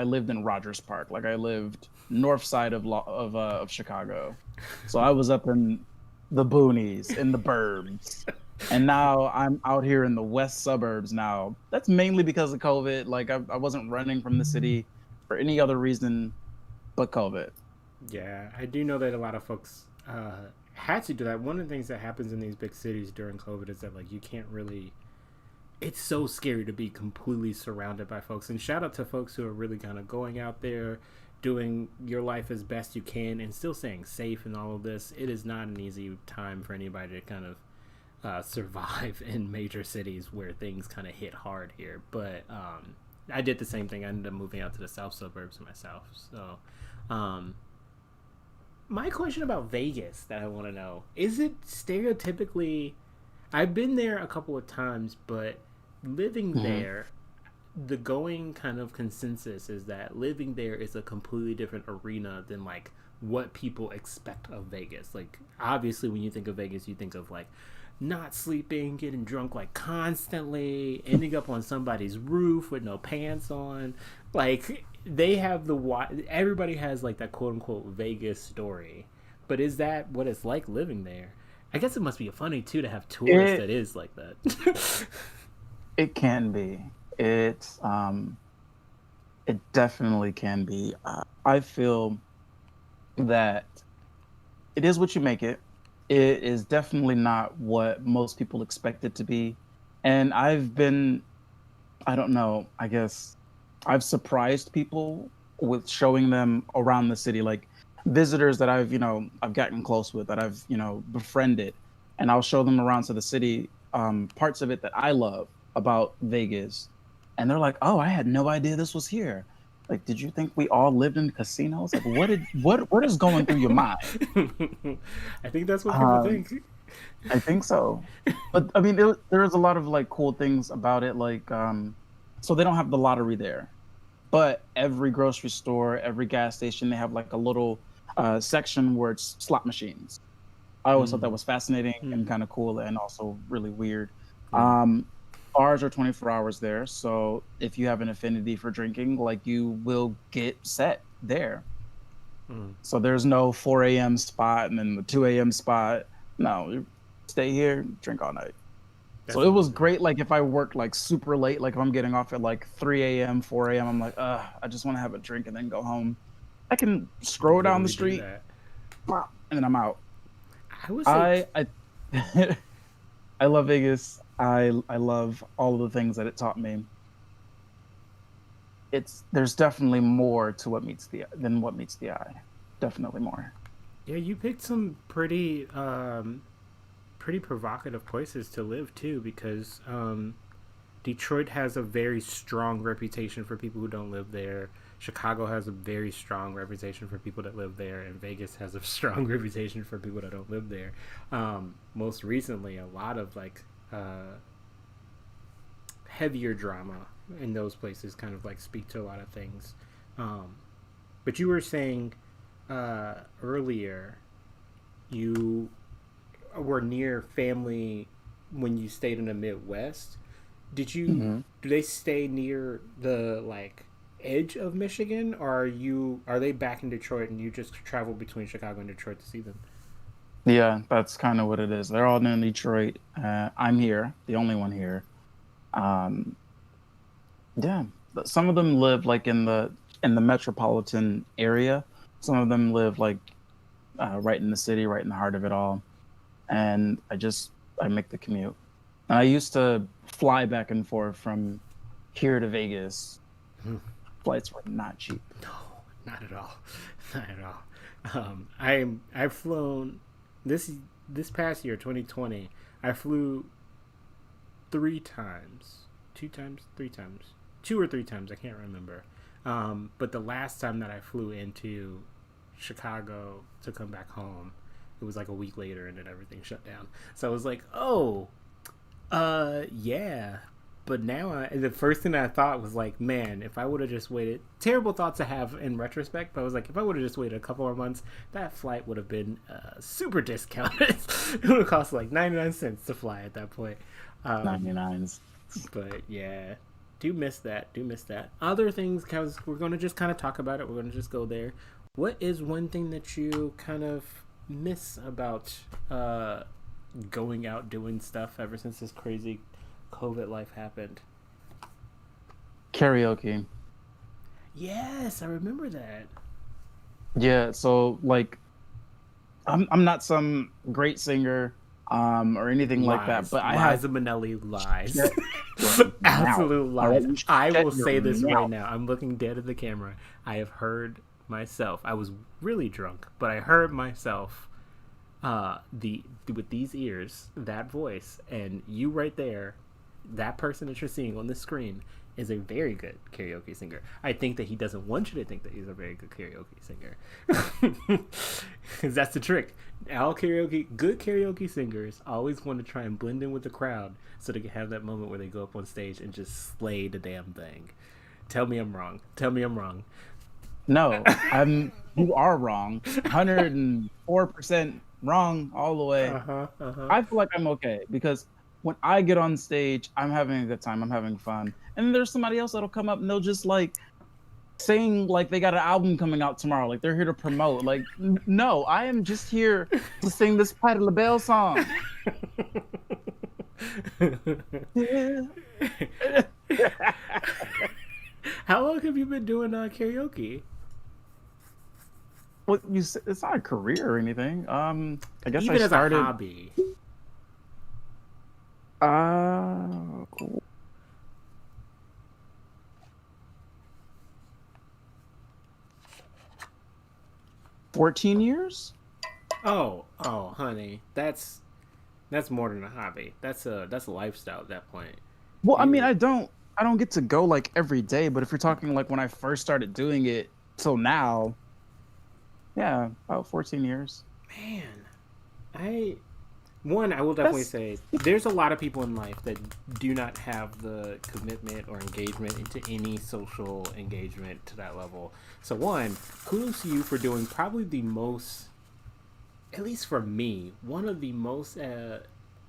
lived in Rogers Park. Like I lived north side of Chicago. So I was up in the boonies, in the burbs. And now I'm out here in the west suburbs now. That's mainly because of COVID. Like I wasn't running from the city for any other reason but COVID. Yeah, I do know that a lot of folks had to do that. One of the things that happens in these big cities during COVID is that like you can't really. It's so scary to be completely surrounded by folks. And shout out to folks who are really kind of going out there, doing your life as best you can, and still staying safe in all of this. It is not an easy time for anybody to kind of survive in major cities where things kind of hit hard here. But I did the same thing. I ended up moving out to the south suburbs myself. So my question about Vegas that I want to know, is it stereotypically... I've been there a couple of times, but living there, the going kind of consensus is that living there is a completely different arena than like what people expect of Vegas. Like obviously when you think of Vegas, you think of like not sleeping, getting drunk like constantly, ending up on somebody's roof with no pants on. Like they have everybody has like that quote unquote Vegas story. But is that what it's like living there? I guess it must be funny too to have tourists It that is like that. it can be. It definitely can be. I feel that it is what you make it. It is definitely not what most people expect it to be. And I don't know, I guess I've surprised people with showing them around the city, like visitors that I've gotten close with, that I've, befriended, and I'll show them around to the city, parts of it that I love about Vegas. And they're like, "Oh, I had no idea this was here. Like, did you think we all lived in casinos? Like, what is going through your mind?" I think that's what people Um, think. I think so. But I mean, there's a lot of like cool things about it. Like, so they don't have the lottery there, but every grocery store, every gas station, they have like a little section where it's slot machines. I always thought that Mm, was fascinating and mm, kind of cool and also really weird. yeah. Um, Bars are 24 hours there, so if you have an affinity for drinking, like you will get set there. Mm, So there's no 4 a.m. spot and then the 2 a.m. spot. No, you stay here, drink all night. So that's it was amazing. great. Like if I work like super late, like if I'm getting off at like 3 a.m., 4 a.m., I'm like, I just want to have a drink and then go home. I can You could scroll down the literally do street, that. and then I'm out. I would say, I I love Vegas. I love all of the things that it taught me. There's definitely more to what meets the than what meets the eye. Definitely more. yeah, you picked some pretty provocative places to live too, because Detroit has a very strong reputation for people who don't live there. Chicago has a very strong reputation for people that live there, and Vegas has a strong reputation for people that don't live there. Most recently, a lot of like heavier drama in those places kind of like speak to a lot of things. Um, but you were saying earlier you were near family when you stayed in the Midwest. Hmm. Do they stay near the like edge of Michigan, or are they back in Detroit and you just travel between Chicago and Detroit to see them? Yeah, that's kind of what it is. They're all in Detroit. I'm here, the only one here. Um, yeah, some of them live like in the metropolitan area. Some of them live like right in the city, right in the heart of it all. And I make the commute. And I used to fly back and forth from here to Vegas. Flights were not cheap. No, not at all, not at all. I've flown this this past year, 2020. I flew 3 times, 2 times, 3 times, 2 or 3 times. I can't remember. But the last time that I flew into Chicago to come back home, it was like a week later, and then everything shut down. So I was like, oh, yeah. But now, the first thing I thought was like, man, if I would have just waited. Terrible thought to have in retrospect, but I was like, if I would have just waited a couple more months, that flight would have been super discounted. It would have cost like 99 cents to fly at that point. Um, 99s. but yeah, do miss that. Do miss that. Other things, cause we're gonna just kind of talk about it. We're gonna just go there. What is one thing that you kind of miss about going out doing stuff ever since this crazy COVID life happened? Karaoke. Yes, I remember that. Yeah, so like I'm not some great singer or anything like that, Lies. but I have Liza Minnelli lies. shut your mouth. Absolute All right, lies. you I shut will your say this right mouth. now. I'm looking dead at the camera. I have heard myself. I was really drunk, but I heard myself the with these ears, that voice, and you right there, that person that you're seeing on the screen, is a very good karaoke singer. I think that he doesn't want you to think that he's a very good karaoke singer. Because that's the trick. Good karaoke singers always want to try and blend in with the crowd so they can have that moment where they go up on stage and just slay the damn thing. Tell me I'm wrong. Tell me I'm wrong. No, you are wrong. 104% wrong all the way. Uh-huh, uh-huh. I feel like I'm okay because when I get on stage, I'm having a good time. I'm having fun. And then there's somebody else that'll come up and they'll just like sing like they got an album coming out tomorrow. Like they're here to promote. Like, no, I am just here to sing this Patti LaBelle song. How long have you been doing karaoke? Well, it's not a career or anything. I guess Even I as a started. hobby. Uh, 14 years. Oh, honey, that's more than a hobby. That's a lifestyle at that point. Well, I mean, You I don't get to go like every day, but if you're talking like when I first started doing it till now, yeah, about 14 years. man, I I will definitely That's say there's a lot of people in life that do not have the commitment or engagement into any social engagement to that level. So one, kudos to you for doing probably the most, at least for me, one of the most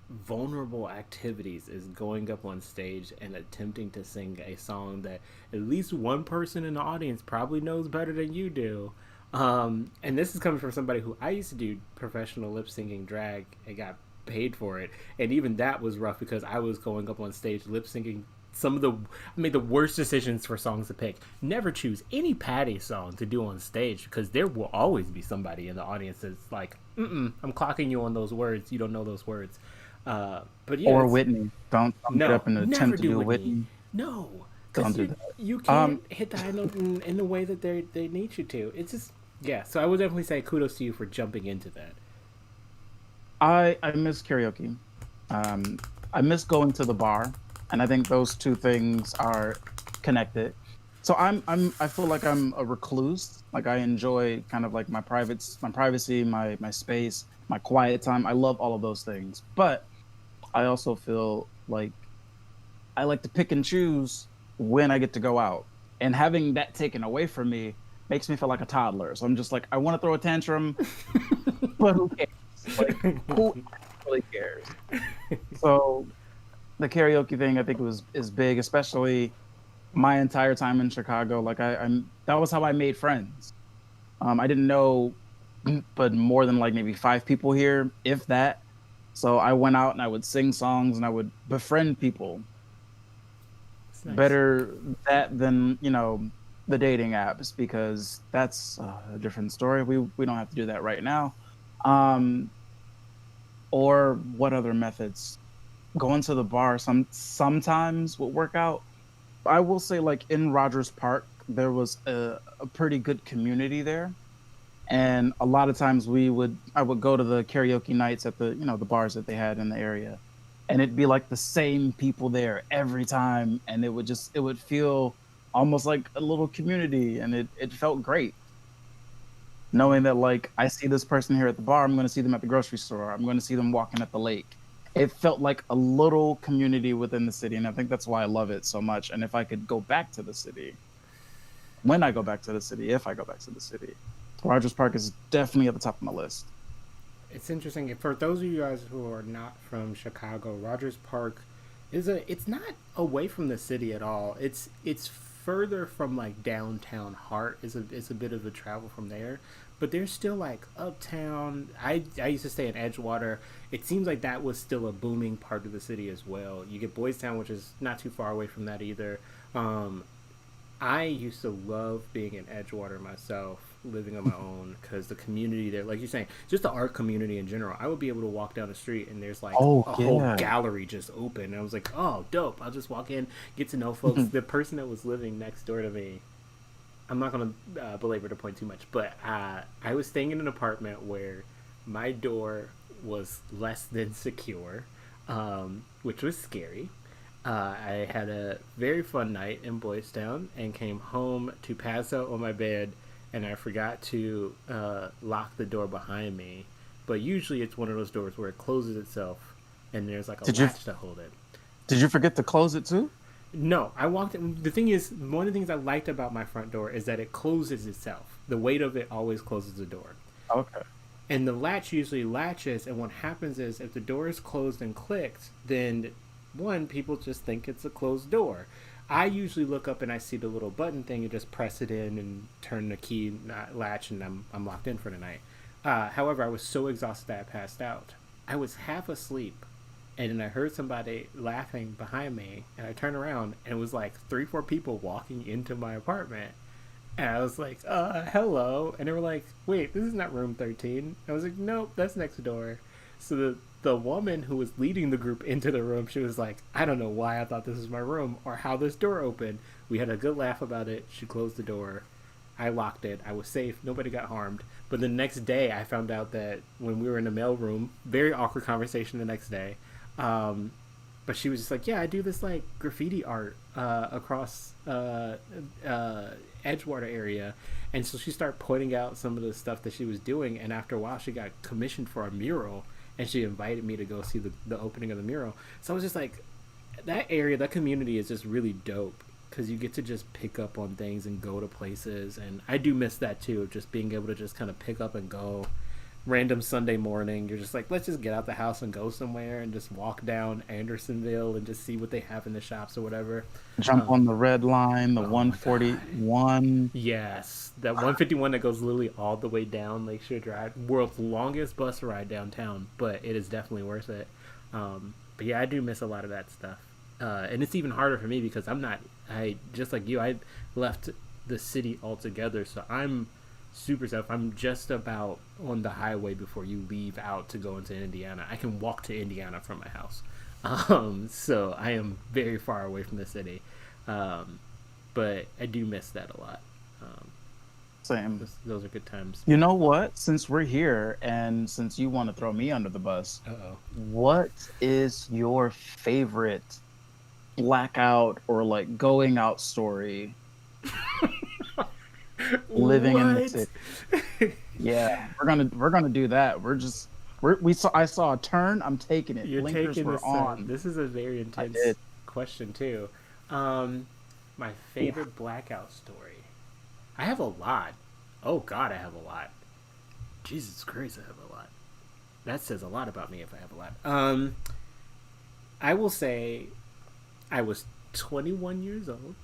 vulnerable activities is going up on stage and attempting to sing a song that at least one person in the audience probably knows better than you do. And this is coming from somebody who I used to do professional lip syncing drag and got paid for it. And even that was rough because I was going up on stage lip syncing some of the I made the worst decisions for songs to pick. Never choose any Patty song to do on stage because there will always be somebody in the audience that's like, I'm clocking you on those words. You don't know those words. But yeah, or Whitney. Don't get no, up and never attempt to do do Whitney. Whitney. No, Don't because do you that. can't hit the high note in the way that they need you to. It's just yeah. So I would definitely say kudos to you for jumping into that. I miss karaoke. Um, I miss going to the bar, and I think those two things are connected. So I feel like I'm a recluse. Like I enjoy kind of like my privacy, my space, my quiet time. I love all of those things. But I also feel like I like to pick and choose when I get to go out. And having that taken away from me makes me feel like a toddler. So I'm just like I want to throw a tantrum, but who cares? Like who really cares? So the karaoke thing I think was is big, especially my entire time in Chicago. Like I'm that was how I made friends. I didn't know but more than like maybe five people here, if that. So I went out and I would sing songs and I would befriend people. It's nice. Better that than the dating apps because that's a different story. We don't have to do that right now. Um, or what other methods? Going to the bar sometimes would work out. I will say like in Rogers Park there was a pretty good community there, and a lot of times I would go to the karaoke nights at the the bars that they had in the area, and it'd be like the same people there every time, and it would feel almost like a little community, and it felt great knowing that like I see this person here at the bar, I'm going to see them at the grocery store, I'm going to see them walking at the lake. It felt like a little community within the city, and I think that's why I love it so much. And if I could go back to the city, when I go back to the city, if I go back to the city, Rogers Park is definitely at the top of my list. It's interesting for those of you guys who are not from Chicago. Rogers Park it's not away from the city at all. It's further from like downtown heart. It's a bit of a travel from there, but there's still like uptown. I used to stay in Edgewater. It seems like that was still a booming part of the city as well. You get Boys Town, which is not too far away from that either. Um, I used to love being in Edgewater myself, living on my own, because the community there, like you're saying, just the art community in general. I would be able to walk down the street and there's like Oh a whole yeah. gallery just open. And I was like, oh, dope. I'll just walk in, get to know folks. The person that was living next door to me, I'm not going to belabor the point too much, but I was staying in an apartment where my door was less than secure, which was scary. I had a very fun night in Boys Town and came home to pass out on my bed, and I forgot to lock the door behind me. But usually it's one of those doors where it closes itself, and there's like a Did you latch to hold it. did you forget to close it too? No, I walked in. The thing is, one of the things I liked about my front door is that it closes itself. The weight of it always closes the door. Okay. And the latch usually latches, and what happens is if the door is closed and clicked, then one, people just think it's a closed door. I usually look up and I see the little button thing and just press it in and turn the key latch, and I'm locked in for the night. However, I was so exhausted that I passed out. I was half asleep, and then I heard somebody laughing behind me, and I turned around, and it was like three, four people walking into my apartment. And I was like, hello. And they were like, wait, this is not room 13. I was like, nope, that's next door. So the woman who was leading the group into the room, she was like, I don't know why I thought this was my room or how this door opened. We had a good laugh about it. She closed the door. I locked it. I was safe. Nobody got harmed. But the next day, I found out that when we were in the mail room, very awkward conversation the next day. Um, but she was just like, yeah, I do this like graffiti art across Edgewater area, and so she started pointing out some of the stuff that she was doing. And after a while, she got commissioned for a mural, and she invited me to go see the opening of the mural. So I was just like, that area, that community is just really dope because you get to just pick up on things and go to places, and I do miss that too, just being able to just kind of pick up and go random Sunday morning. You're just like, let's just get out the house and go somewhere and just walk down Andersonville and just see what they have in the shops or whatever. Jump on the red line, the Oh my god. 141. Yes, that 151 that goes literally all the way down Lakeshore Drive. World's longest bus ride downtown, but it is definitely worth it. But yeah, I do miss a lot of that stuff. And it's even harder for me because I just like you, I left the city altogether, so I'm super self. I'm just about on the highway before you leave out to go into Indiana. I can walk to Indiana from my house. So I am very far away from the city. Um, but I do miss that a lot. Um, Same. those are good times. You know what? Since we're here and since you want to throw me under the bus, Uh what is your favorite blackout or like going out story oh. living in the What? city? Yeah, we're gonna do that. I saw a turn. I'm taking it. You're Blinkers taking were this. on. This is a very I intense did. question too. Um, my Oof. favorite blackout story. I have a lot. Oh God, I have a lot. Jesus Christ, I have a lot. That says a lot about me if I have a lot. I will say I was 21 years old,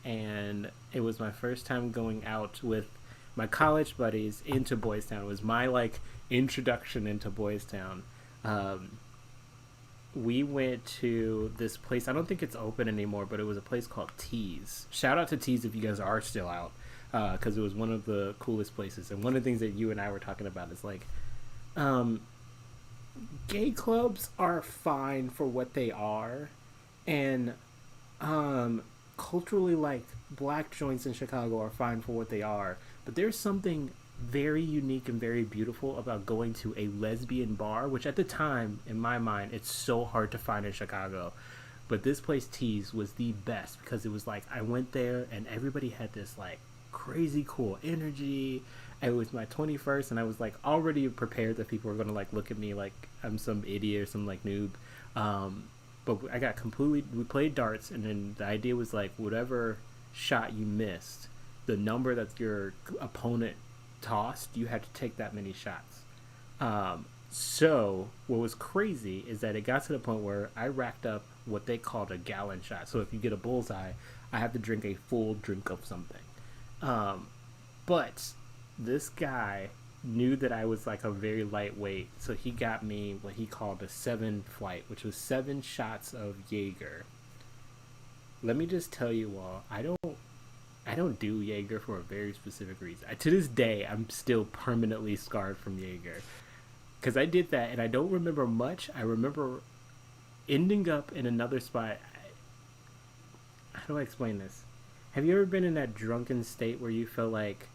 and it was my first time going out with my college buddies into Boys Town. It was my like introduction into Boys Town. Um, we went to this place. I don't think it's open anymore, but it was a place called Tees. Shout out to Tees if you guys are still out, because it was one of the coolest places. And one of the things that you and I were talking about is like, um, gay clubs are fine for what they are, and um, culturally, like black joints in Chicago are fine for what they are. But there's something very unique and very beautiful about going to a lesbian bar, which at the time, in my mind, it's so hard to find in Chicago. But this place, Tees, was the best because it was like I went there and everybody had this like crazy cool energy. It was my 21st, and I was like already prepared that people were gonna like look at me like I'm some idiot or some like noob. But I got completely. We played darts, and then the idea was like whatever shot you missed, the number that your opponent tossed, you had to take that many shots. So what was crazy is that it got to the point where I racked up what they called a gallon shot. So if you get a bullseye, I have to drink a full drink of something. Um, but this guy knew that I was like a very lightweight, so he got me what he called a seven flight, which was 7 shots of Jaeger. Let me just tell you all, I don't do Jaeger for a very specific reason. To this day, I'm still permanently scarred from Jaeger because I did that and I don't remember much. I remember ending up in another spot. How do I explain this? Have you ever been in that drunken state where you feel like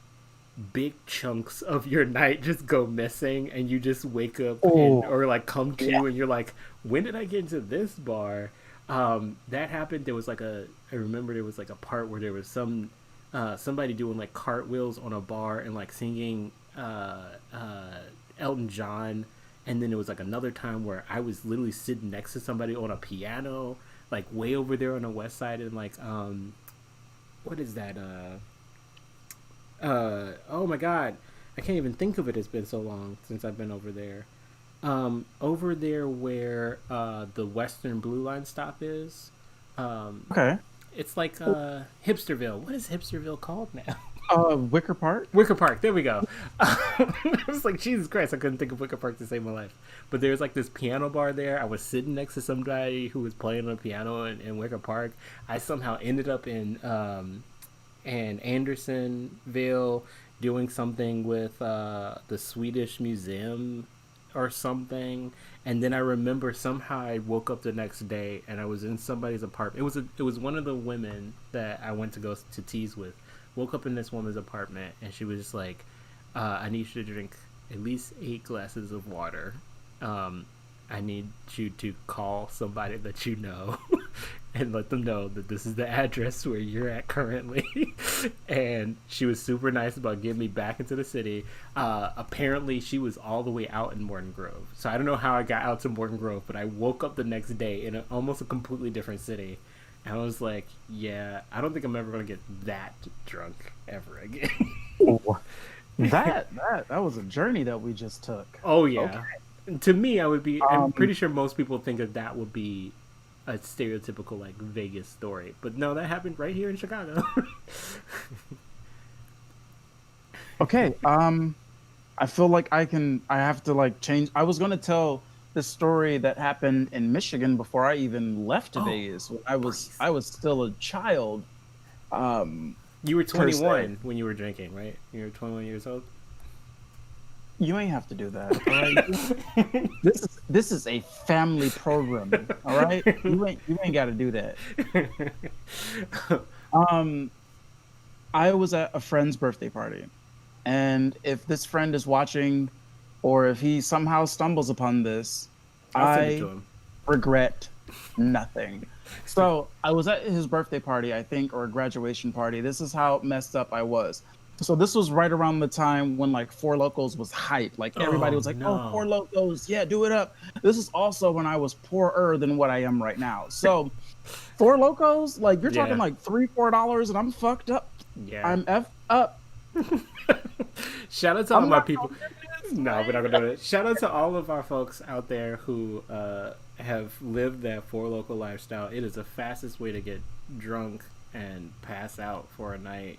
big chunks of your night just go missing, and you just wake up and Oh, or like come yeah. to, and you're like, when did I get into this bar? That happened. There was like a I remember there was like a part where there was somebody doing like cartwheels on a bar and like singing Elton John, and then there was like another time where I was literally sitting next to somebody on a piano, like way over there on the west side, and like what is that? Oh my god, I can't even think of it. It's been so long since I've been over there. Over there where the Western Blue Line stop is. Um, Okay. it's like Hipsterville. What is Hipsterville called now? Wicker Park. Wicker Park. There we go. I was like, Jesus Christ, I couldn't think of Wicker Park to save my life. But there's like this piano bar there. I was sitting next to somebody who was playing on a piano in Wicker Park. I somehow ended up in Andersonville doing something with the Swedish Museum or something. And then I remember somehow I woke up the next day and I was in somebody's apartment. It was one of the women that I went to go to tease with. Woke up in this woman's apartment and she was just like, I need you to drink at least 8 glasses of water. I need you to call somebody that you know and let them know that this is the address where you're at currently. And she was super nice about getting me back into the city. Apparently, she was all the way out in Morton Grove. So I don't know how I got out to Morton Grove, but I woke up the next day in almost a completely different city. And I was like, yeah, I don't think I'm ever going to get that drunk ever again. Oh, that was a journey that we just took. Oh, yeah. Okay. To me, I'm Um, pretty sure most people think that would be a stereotypical like Vegas story, but no, that happened right here in Chicago. okay. I feel like I have to like change. I was gonna tell the story that happened in Michigan before I even left to Oh, Vegas. When please. I was still a child, um, You were per se. 21 when you were drinking, right? You were 21 years old. You ain't have to do that, all right? This is a family programming, all right? You ain't got to do that. Um, I was at a friend's birthday party, and if this friend is watching, or if he somehow stumbles upon this, I'll send it to I him. regret nothing. So I was at his birthday party, I think, or a graduation party. This is how messed up I was. So this was right around the time when like Four Locos was hype. Like everybody Oh was like, "Oh, Four no. Locos, yeah, do it up." This is also when I was poorer than what I am right now. So Four Locos, like you're talking Yeah. like $3, $4, and I'm fucked up. Yeah. I'm effed up. Shout out to all I'm my not people. gonna do this, No, we're not man. gonna do it. Shout out to all of our folks out there who have lived that four local lifestyle. It is the fastest way to get drunk and pass out for a night.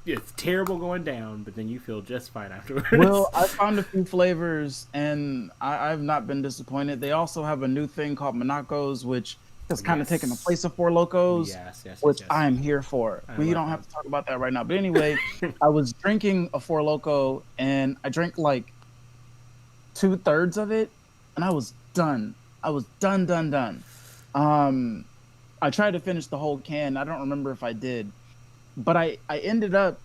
It's terrible going down, but then you feel just fine afterwards. Well, I found a few flavors and I've not been disappointed. They also have a new thing called Monacos, which has kind of taken the Yes, place of Four Locos, yes, yes, yes, which yes. I'm here for. I We love don't have them. to talk about that right now. But anyway, I was drinking a Four Loco and I drank like 2/3 of it and I was done. I was done. Um, I tried to finish the whole can. I don't remember if I did, but I ended up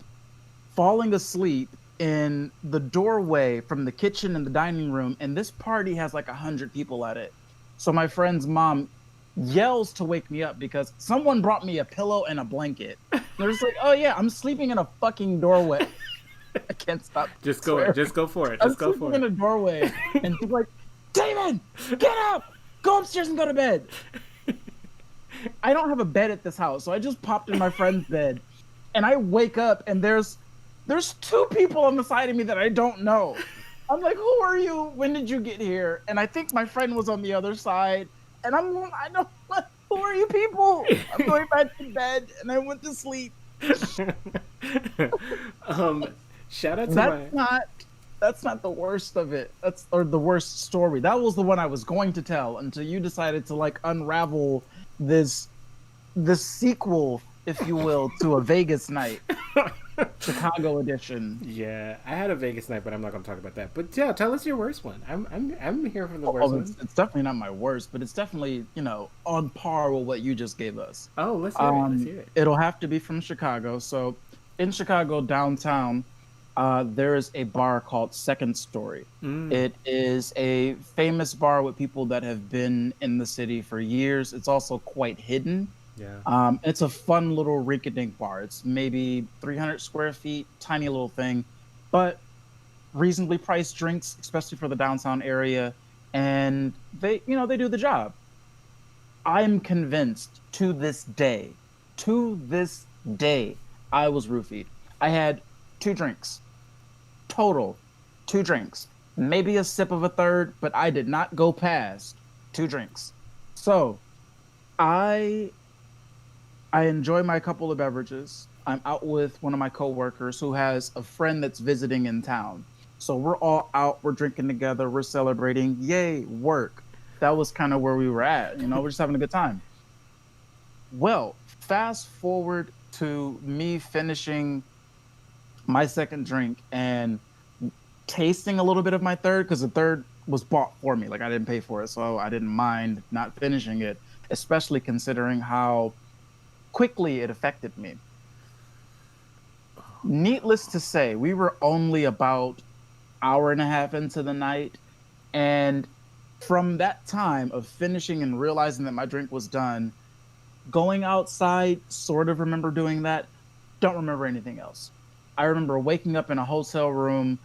falling asleep in the doorway from the kitchen and the dining room, and this party has like 100 people at it. So my friend's mom yells to wake me up because someone brought me a pillow and a blanket. They're just like, "Oh yeah, I'm sleeping in a fucking doorway." I can't stop Just go it. swearing. Just go for it. I'm Just go sleeping for in it. a doorway, and she's like, "Damon, get up, go upstairs and go to bed." I don't have a bed at this house, so I just popped in my friend's bed, and I wake up and there's two people on the side of me that I don't know. I'm like, "Who are you? When did you get here?" And I think my friend was on the other side, and I don't. Who are you people? I'm going back to bed, and I went to sleep. um, shout out to That's my not that's not the worst of it. That's or the worst story. That was the one I was going to tell until you decided to like unravel this this sequel, if you will, to a Vegas night, Chicago edition. Yeah, I had a Vegas night, but I'm not gonna talk about that. But yeah, tell us your worst one. I'm here for the worst Oh, one. it's definitely not my worst, but it's definitely, on par with what you just gave us. Oh, let's hear it. Let's hear it. It'll have to be from Chicago. So in Chicago downtown, there is a bar called Second Story. Mm. It is a famous bar with people that have been in the city for years. It's also quite hidden. Yeah. It's a fun little rinky-dink bar. It's maybe 300 square feet, tiny little thing, but reasonably priced drinks, especially for the downtown area. And they do the job. I'm convinced to this day, I was roofied. I had two drinks total, two drinks, maybe a sip of a third, but I did not go past two drinks. So I I enjoy my couple of beverages. I'm out with one of my coworkers who has a friend that's visiting in town. So we're all out, we're drinking together, we're celebrating. Yay, work. That was kind of where we were at. We're just having a good time. Well, fast forward to me finishing my second drink and tasting a little bit of my third because the third was bought for me. Like I didn't pay for it, so I didn't mind not finishing it, especially considering how quickly it affected me. Needless to say, we were only about hour and a half into the night, and from that time of finishing and realizing that my drink was done, going outside, sort of remember doing that, don't remember anything else. I remember waking up in a hotel room,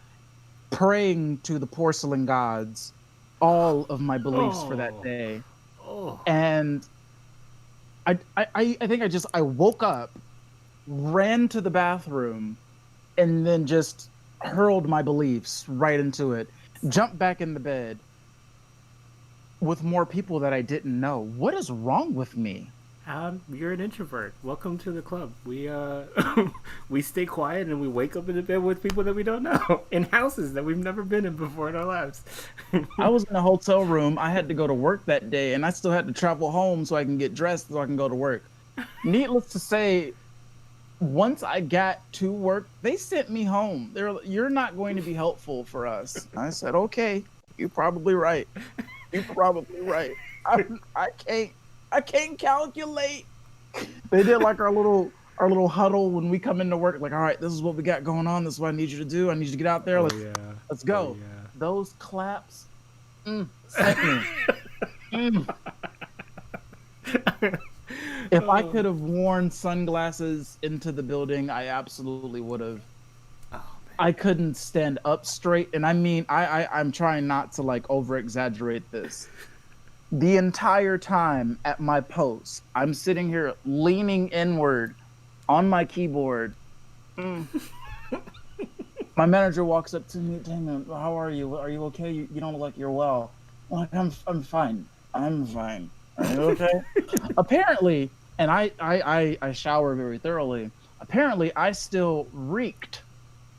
praying to the porcelain gods all of my beliefs for that Oh, day. oh, And I think I woke up, ran to the bathroom, and then just hurled my beliefs right into it. Jumped back in the bed with more people that I didn't know. What is wrong with me? you're an introvert. Welcome to the club. We we stay quiet and we wake up in the bed with people that we don't know in houses that we've never been in before in our lives. I was in a hotel room. I had to go to work that day, and I still had to travel home so I can get dressed so I can go to work. Needless to say, once I got to work, they sent me home. They're like, "You're not going to be helpful for us." I said, "Okay, you're probably right. You're probably right. I, I can't I can't calculate." They did like our little huddle when we come into work. Like, all right, this is what we got going on. This is what I need you to do. I need you to get out there. Oh Let's yeah. let's Oh go. Those claps, sent me. Mm. yeah. If I Oh, could have worn sunglasses into the building, I absolutely would have. oh I man. couldn't stand up straight, and I mean, I'm trying not to like over exaggerate this. The entire time at my post, I'm sitting here leaning inward on my keyboard. Mm. My manager walks up to me, "Damon, how are you? Are you okay? You don't look like you're well." I'm like, I'm fine. I'm fine. Are you okay? Apparently, and I shower very thoroughly. Apparently, I still reeked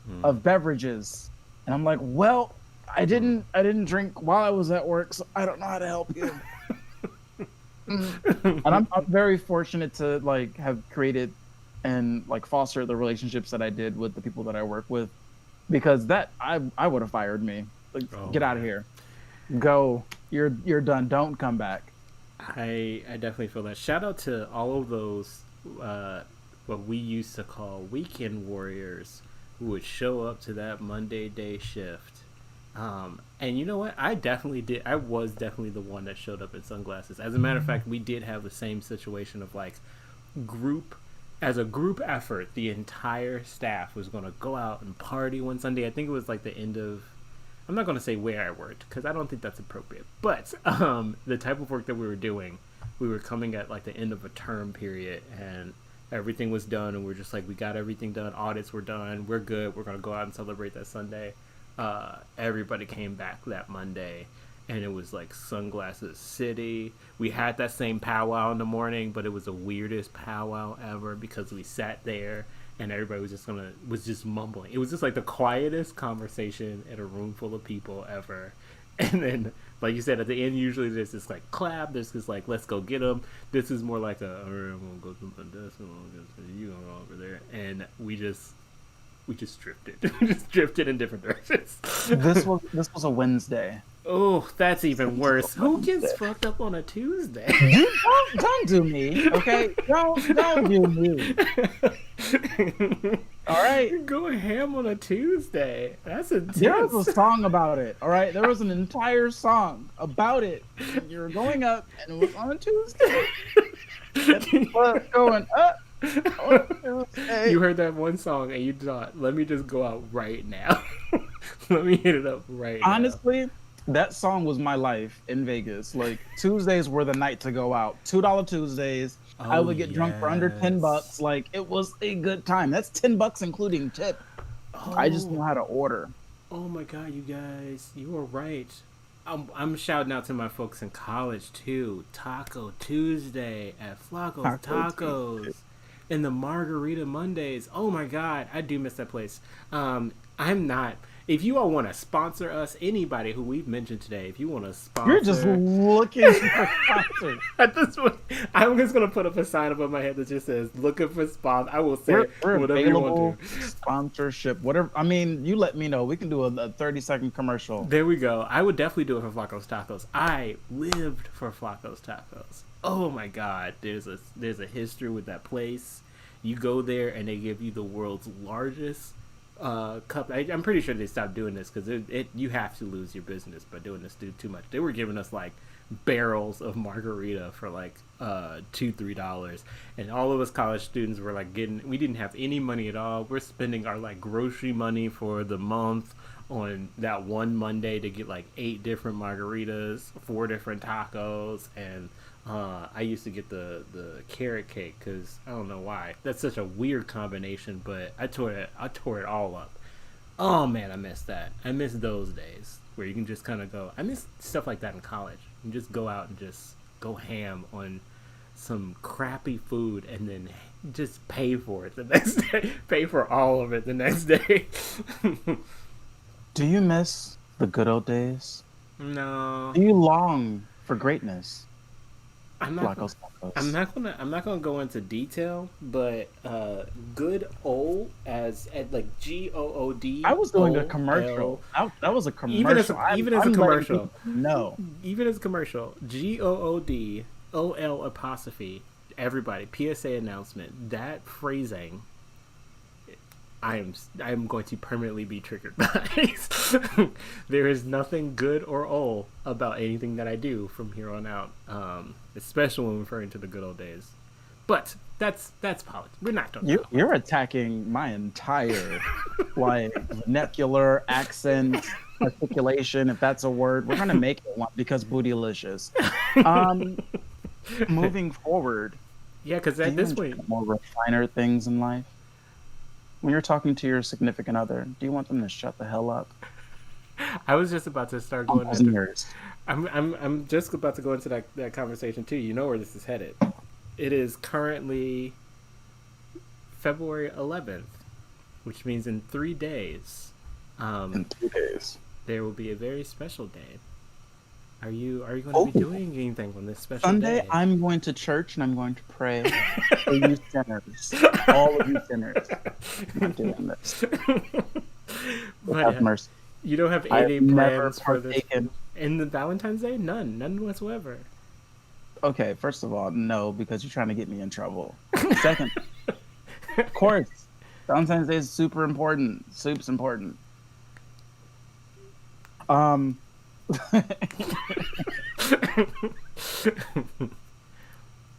Mm, of beverages, and I'm like, well, mm. I didn't drink while I was at work, so I don't know how to help you. Mm. And I'm very fortunate to like have created and like foster the relationships that I did with the people that I work with, because that I would have fired me. Like, Oh get out of man. here, go. You're done. Don't come back. I definitely feel that. Shout out to all of those uh, what we used to call weekend warriors who would show up to that Monday day shift. And you know what? I definitely did. I was definitely the one that showed up in sunglasses. As a matter of fact, we did have the same situation of like group as a group effort. The entire staff was going to go out and party one Sunday. I think it was like the end of, I'm not going to say where I worked because I don't think that's appropriate. But the type of work that we were doing, we were coming at like the end of a term period and everything was done. And we're just like, we got everything done. Audits were done. We're good. We're going to go out and celebrate that Sunday. Everybody came back that Monday. And it was like Sunglasses City. We had that same powwow in the morning, but it was the weirdest powwow ever because we sat there and everybody was just mumbling. It was just like the quietest conversation in a room full of people ever. And then, like you said, at the end, usually there's this like clap. There's this like, let's go get them. This is more like a, all right, I'm gonna go to my desk and I'm gonna you go over there. And we just drifted, we just drifted in different directions. This was a Wednesday. Oh, that's even This was worse. a Who gets Wednesday. fucked up on a Tuesday? You don't do me, okay? Don't do me. All right. Go ham on a Tuesday. That's There was intense. a song about it. All right. There was an entire song about it. You're going up, and it was on a Tuesday. Get the blood going up on a Tuesday. You heard that one song and you thought, let me just go out right now. Let me hit it up right now. Honestly, that song was my life in Vegas. Like Tuesdays were the night to go out. $2 Tuesdays. I Oh, would get drunk for under $10. yes. Like it was a good time. That's $10 including tip. I just Oh, know how to order. oh my God, you guys, you were right. I'm shouting out to my folks in college too. Taco Tuesday at Flacco's Taco Tuesday. Tacos. And the Margarita Mondays. Oh my God, I do miss that place. I'm not. If you all want to sponsor us, anybody who we've mentioned today, if you want to You're just sponsor, looking for sponsors. at this point, I'm just gonna put up a sign above my head that just says "looking for sponsors." I will say We're whatever you want available to. sponsorship. Whatever. I mean, you let me know. We can do a 30-second commercial. There we go. I would definitely do it for Flacco's Tacos. I lived for Flacco's Tacos. Oh my God, there's a history with that place. You go there and they give you the world's largest cup. I'm pretty sure they stopped doing this because you have to lose your business by doing this too much. They were giving us like barrels of margarita for like $2-3, and all of us college students were like getting. We didn't have any money at all. We're spending our like grocery money for the month on that one Monday to get like 8 different margaritas, 4 different tacos, and I used to get the carrot cake because I don't know why. That's such a weird combination, but I tore it all up. Oh man, I miss that. I miss those days where you can just kind of go. I miss stuff like that in college. You can just go out and just go ham on some crappy food and then just pay for it the next day. Pay for all of it the next day. Do you miss the good old days? No, Do you long for greatness? I'm not. Flacco's I'm Tacos. not gonna. I'm not gonna go into detail, but good old as at like I was doing a GOODOL. commercial. That was a Even as commercial. even as a I'm letting commercial, people know. even as a commercial, GOODOL apostrophe. Everybody, PSA announcement. That phrasing, I am going to permanently be triggered by. There is nothing good or old about anything that I do from here on out, especially when referring to the good old days. But that's politics. We're not talking about You're attacking my entire like vernacular accent articulation, if that's a word. We're gonna make it one because bootylicious. Um, moving forward, yeah, because do at you this enjoy point, more refiner things in life? When you're talking to your significant other, do you want them to shut the hell up? I was just about to start On going those into. nerves. I'm just about to go into that conversation too. You know where this is headed. It is currently February 11th, which means in 3 days, In um, 2 days. there will be a very special day. Are you going to Oh, be doing anything on this special Sunday, day? I'm going to church and I'm going to pray for you sinners, all of you sinners. I'm not doing this. But Have mercy. you don't have I have 8 never plans for this partaken. in the Valentine's Day? None whatsoever. Okay, first of all, no, because you're trying to get me in trouble. Second, of course, Valentine's Day is super important. Soup's important. Um,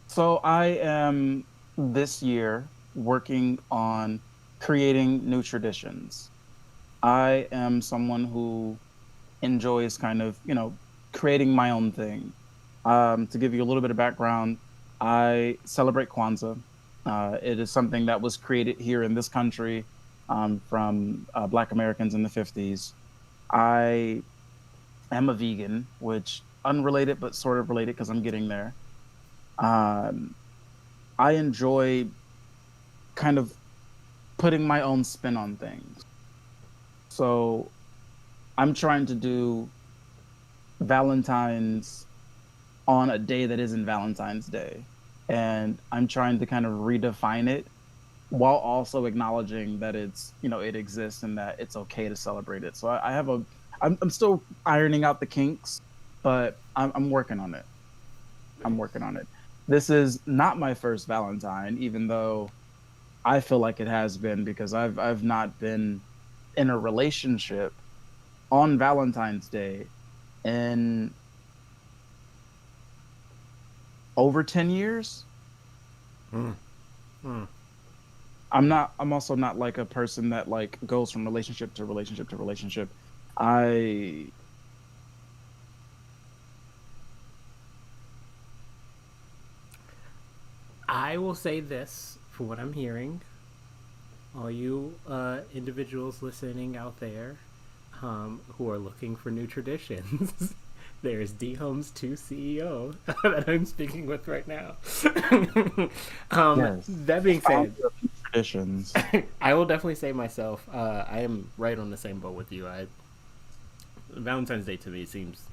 so I am this year working on creating new traditions. I am someone who enjoys kind of, creating my own thing. To give you a little bit of background, I celebrate Kwanzaa. It is something that was created here in this country from Black Americans in the 50s. I am a vegan, which unrelated but sort of related because I'm getting there. Um, I enjoy kind of putting my own spin on things. So I'm trying to do Valentine's on a day that isn't Valentine's Day. And I'm trying to kind of redefine it while also acknowledging that it exists and that it's okay to celebrate it. So I have I'm still ironing out the kinks, but I'm working on it. I'm working on it. This is not my first Valentine, even though I feel like it has been because I've not been in a relationship on Valentine's Day in over 10 years. Mm, mm. I'm also not like a person that like goes from relationship to relationship to relationship. I I will say this for what I'm hearing, all you individuals listening out there who are looking for new traditions. There's D Holmes II CEO that I'm speaking with right now. yes, That being said, founder of new traditions. I will definitely say myself, I am right on the same boat with you. Valentine's Day to me seems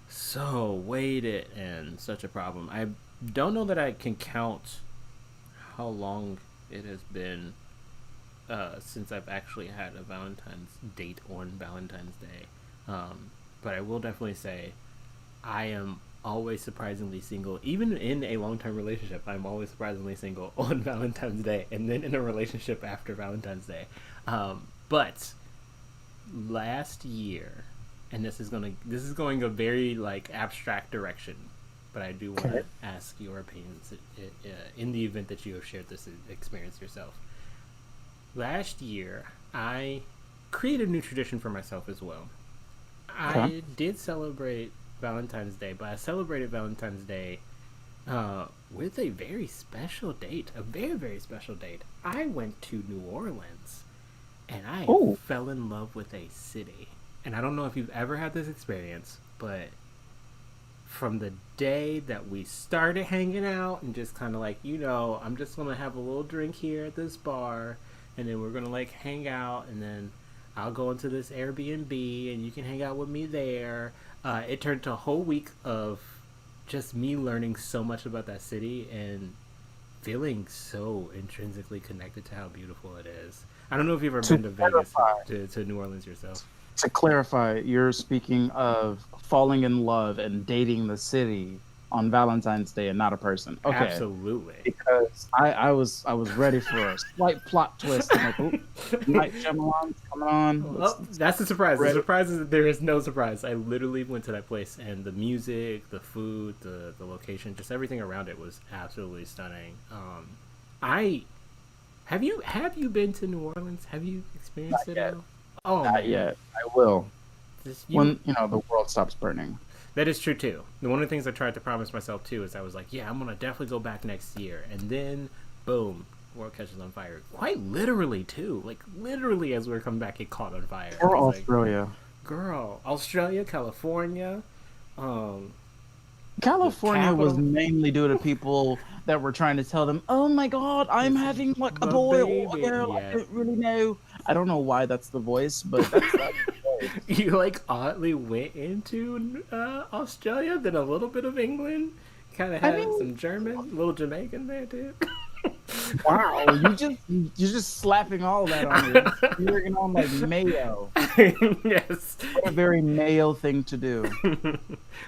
so weighted and such a problem. I don't know that I can count how long it has been since I've actually had a Valentine's date on Valentine's Day. Um, but I will definitely say I am always surprisingly single. Even in a long term relationship, I'm always surprisingly single on Valentine's Day and then in a relationship after Valentine's Day. But last year, and this is going a very like abstract direction, but I do want Okay. to ask your opinions in the event that you have shared this experience yourself. Last year, I created a new tradition for myself as well. Okay. I did celebrate Valentine's Day, but I celebrated Valentine's Day with a very special date. A very, very special date. I went to New Orleans and I Oh, fell in love with a city. And I don't know if you've ever had this experience, but from the day that we started hanging out and just kind of like, I'm just going to have a little drink here at this bar and then we're going to like hang out and then I'll go into this Airbnb and you can hang out with me there. It turned to a whole week of just me learning so much about that city and feeling so intrinsically connected to how beautiful it is. I don't know if you've ever to been to Vegas, clarify, to New Orleans yourself. you're speaking of falling in love and dating the city on Valentine's Day and not a person. Okay. Absolutely. Because I was ready for a slight plot twist. I'm like, oh, Night Shyamalan's coming on. Well, that's the surprise. The Ready. surprise is that there is no surprise. I literally went to that place, and the music, the food, the location, just everything around it was absolutely stunning. I have you been to New Orleans? Have you experienced it at Yet, all? Oh not man, yet. I will this, you when the world stops burning. that is true too. One of the things I tried to promise myself too is I was like, yeah, I'm gonna definitely go back next year, and then boom, world catches on fire. Quite literally too, like literally as we were coming back, it caught on fire. I Or was like, Australia. girl, Australia, California, um, the California was capital, mainly due to people that were trying to tell them, "Oh my God, I'm this having like a the boy or a baby. girl. I Yeah, don't really know." I don't know why that's the voice, but that's the voice. you like oddly went into Australia, then a little bit of England, kind of I had mean, some German, a little Jamaican there too. wow, you're just slapping all that on me. You're working on like mayo. Yes, What a very male thing to do. but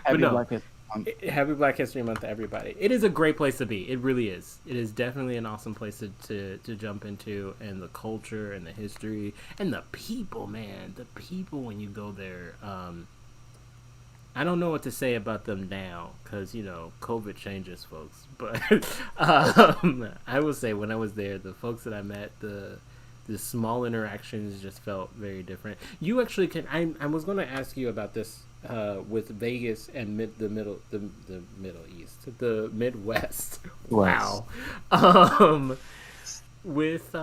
Happy no. Black History Month. Happy Black History Month to everybody. It is a great place to be. It really is. It is definitely an awesome place to jump into, and the culture and the history and the people, man. The people when you go there. I don't know what to say about them now because COVID changes folks. But I will say when I was there, the folks that I met, the small interactions just felt very different. You actually can. I was going to ask you about this with Vegas and the Middle East, the Midwest. West. Wow. Um, with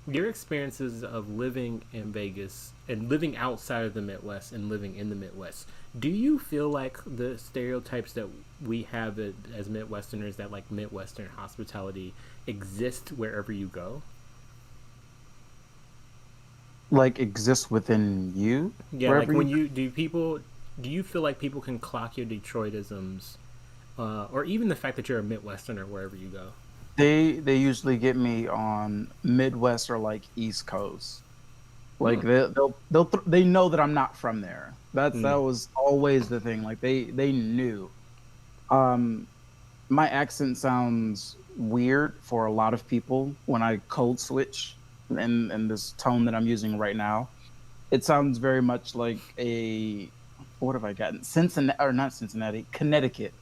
your experiences of living in Vegas and living outside of the Midwest and living in the Midwest, do you feel like the stereotypes that we have as Midwesterners, that like Midwestern hospitality, exist wherever you go? Like exists within you, Yeah, like wherever you. when you do you feel like people can clock your Detroitisms, or even the fact that you're a Midwesterner wherever you go? They usually get me on Midwest or like East Coast. Like Hmm. they know that I'm not from there. That Hmm. was always the thing. Like they knew. Um, my accent sounds weird for a lot of people when I code switch in this tone that I'm using right now. It sounds very much like a what have I gotten? Cincinnati or not Cincinnati, Connecticut.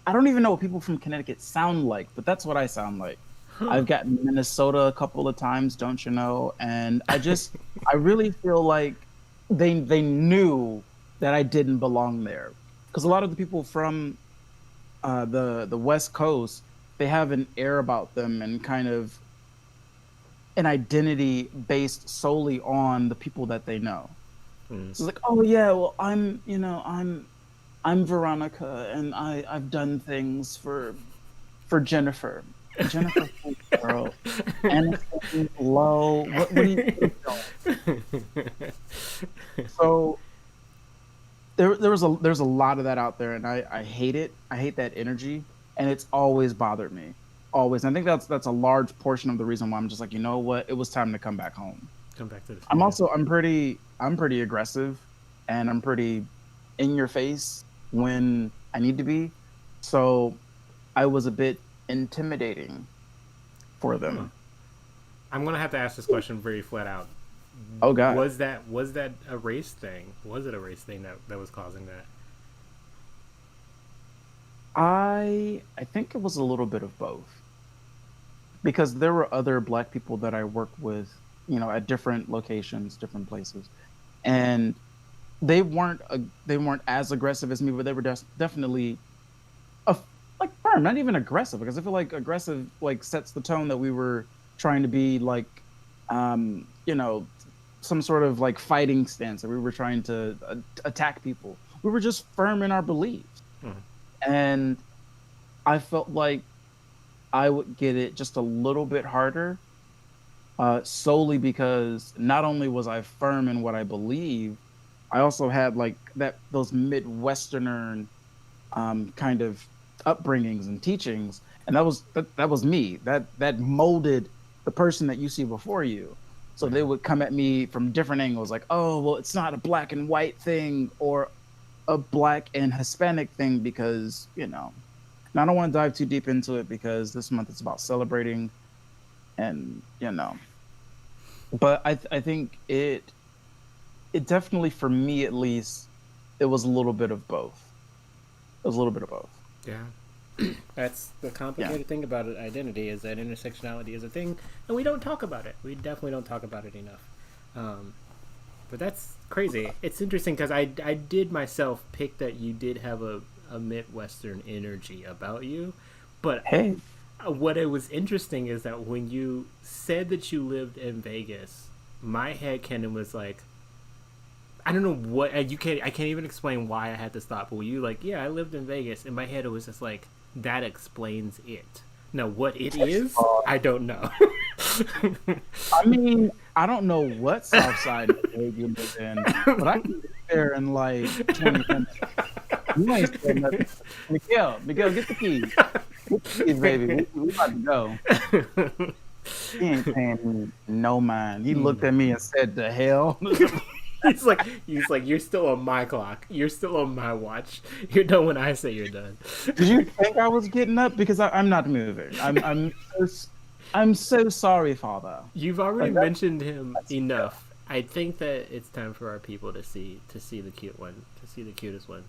I don't even know what people from Connecticut sound like, but that's what I sound like. Huh. I've gotten Minnesota a couple of times, don't you know? And I really feel like they knew that I didn't belong there. Because a lot of the people from the West Coast, they have an air about them and kind of an identity based solely on the people that they know. Mm. So it's like, oh yeah, well I'm Veronica and I've done things for Jennifer. Jennifer who, girl. Anything low. What are you doing? So there's a lot of that out there and I hate it. I hate that energy and it's always bothered me. Always. And I think that's a large portion of the reason why I'm just like, you know what? It was time to come back home. Come back to this. I'm Yeah. also I'm pretty aggressive and I'm pretty in your face when I need to be. So I was a bit intimidating for Huh. them. I'm gonna have to ask this question very flat out. Oh God. Was that a race thing? Was it a race thing that was causing that? I think it was a little bit of both because there were other black people that I worked with, at different locations, different places. And they weren't as aggressive as me, but they were definitely a, like firm, not even aggressive, because I feel like aggressive like sets the tone that we were trying to be like, um, you know, some sort of like fighting stance that we were trying to attack people. We were just firm in our beliefs, Hmm. and I felt like I would get it just a little bit harder, solely because not only was I firm in what I believe, I also had like those Midwestern kind of upbringings and teachings, and that was me. That molded the person that you see before you. So they Yeah. would come at me from different angles, like, oh, well, it's not a black and white thing or a black and Hispanic thing because And I don't want to dive too deep into it because this month is about celebrating and but I think it definitely, for me at least, it was a little bit of both. It was a little bit of both. Yeah. That's the Yeah. complicated thing about it, identity is that intersectionality is a thing, and we don't talk about it. We definitely don't talk about it enough. Um, but that's crazy. It's interesting because I did myself pick that you did have a Midwestern energy about you, but Hey, what it was interesting is that when you said that you lived in Vegas, my headcanon was like, I don't know what you can't. I can't even explain why I had to stop. But when you like, yeah, I lived in Vegas. In my head, it was just like that explains it. Now, what it is, uh, I don't know. I mean, I don't know what South Side of the you live in, but I can get there in like 20 minutes. You ain't said nothing. Miguel, get the keys. Get the keys, baby. We about to go. He ain't paying me no mind. He looked at me and said, "The hell." he's like you're still on my clock. You're still on my watch. You're done when I say you're done. Did you think I was getting up? Because I'm not moving. I'm so sorry, Father. You've already Like mentioned him that's enough. I think that it's time for our people to see the cute one, to see the cutest one.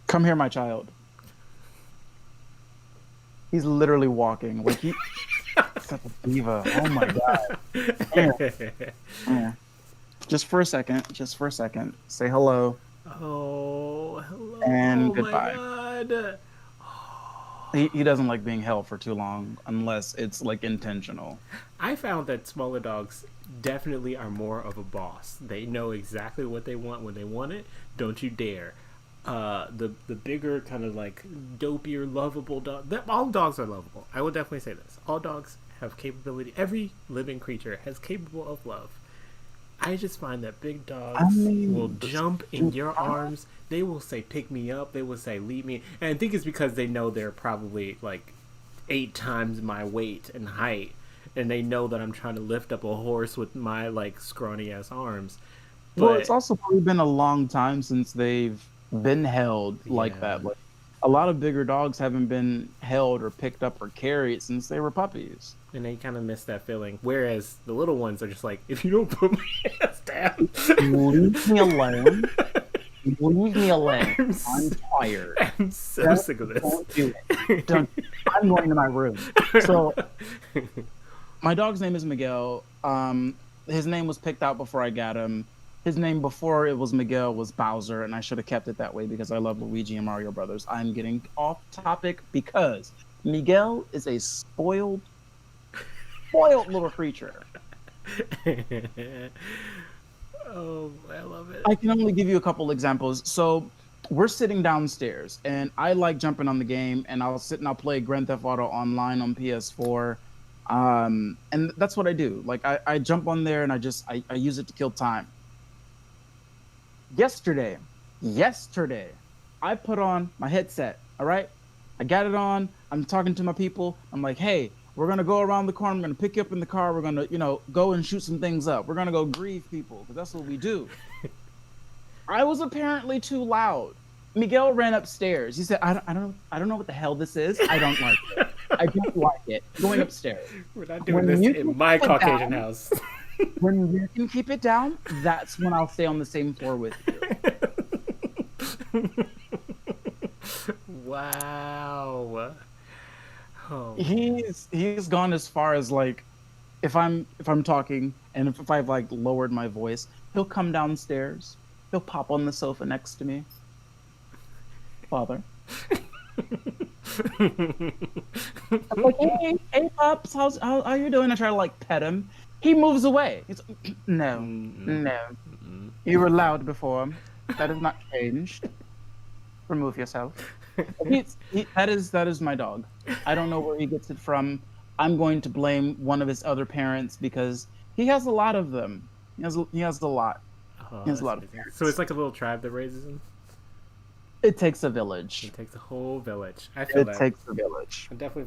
come here, my child. He's literally walking like he such a diva. Oh my god. Yeah, yeah. Just for a second. Just for a second. Say hello Oh, hello. and Oh my goodbye. god. He doesn't like being held for too long unless it's like intentional. I found that smaller dogs definitely are more of a boss. They know exactly what they want when they want it. Don't you dare. The bigger kind of like dopier, lovable dog. All dogs are lovable. I will definitely say this. All dogs have capability. Every living creature has capable of love. I just find that big I dogs will mean, jump in your arms. They will say, pick me up. They will say, leave me. And I think it's because they know they're probably like 8 times my weight and height. And they know that I'm trying to lift up a horse with my like scrawny ass arms. well, it's But also probably been a long time since they've been held like Yeah. that. Like a lot of bigger dogs haven't been held or picked up or carried since they were puppies. And they kind of miss that feeling. Whereas the little ones are just like, if you don't put my hands down, Leave me alone. Leave me alone. I'm, I'm tired. I'm so sick of this. Don't do it. Don't. I'm going to my room. So my dog's name is Miguel. His name was picked out before I got him. His name before it was Miguel was Bowser, and I should have kept it that way because I love Luigi and Mario Brothers. I'm getting off topic because Miguel is a spoiled little creature. Oh, I love it. I can only give you a couple examples. So we're sitting downstairs, and I like jumping on the game, and I'll sit and I'll play Grand Theft Auto Online on PS4. And that's what I do. Like I jump on there and I use it to kill time. Yesterday, I put on my headset. All right, I got it on. I'm talking to my people. I'm like, hey, we're gonna go around the corner. I'm gonna pick you up in the car. We're gonna, go and shoot some things up. We're gonna go grieve people because that's what we do. I was apparently too loud. Miguel ran upstairs. He said, I don't know what the hell this is. I don't like it. I don't like it. Going upstairs. We're not doing this in my Caucasian house. When you can keep it down, that's when I'll stay on the same floor with you. Wow. Oh. He's gone as far as like, if I'm talking and if I've like lowered my voice, he'll come downstairs. He'll pop on the sofa next to me. Father. I'm like, hey, pups, how you doing? I try to like pet him. He moves away. He's no. You were loud before. That has not changed. Remove yourself. That is my dog. I don't know where he gets it from. I'm going to blame one of his other parents because he has a lot of them. He has a lot. Oh, he has a lot of parents. So it's like a little tribe that raises him? It takes a village. It takes a whole village. I feel that. It takes a village. I definitely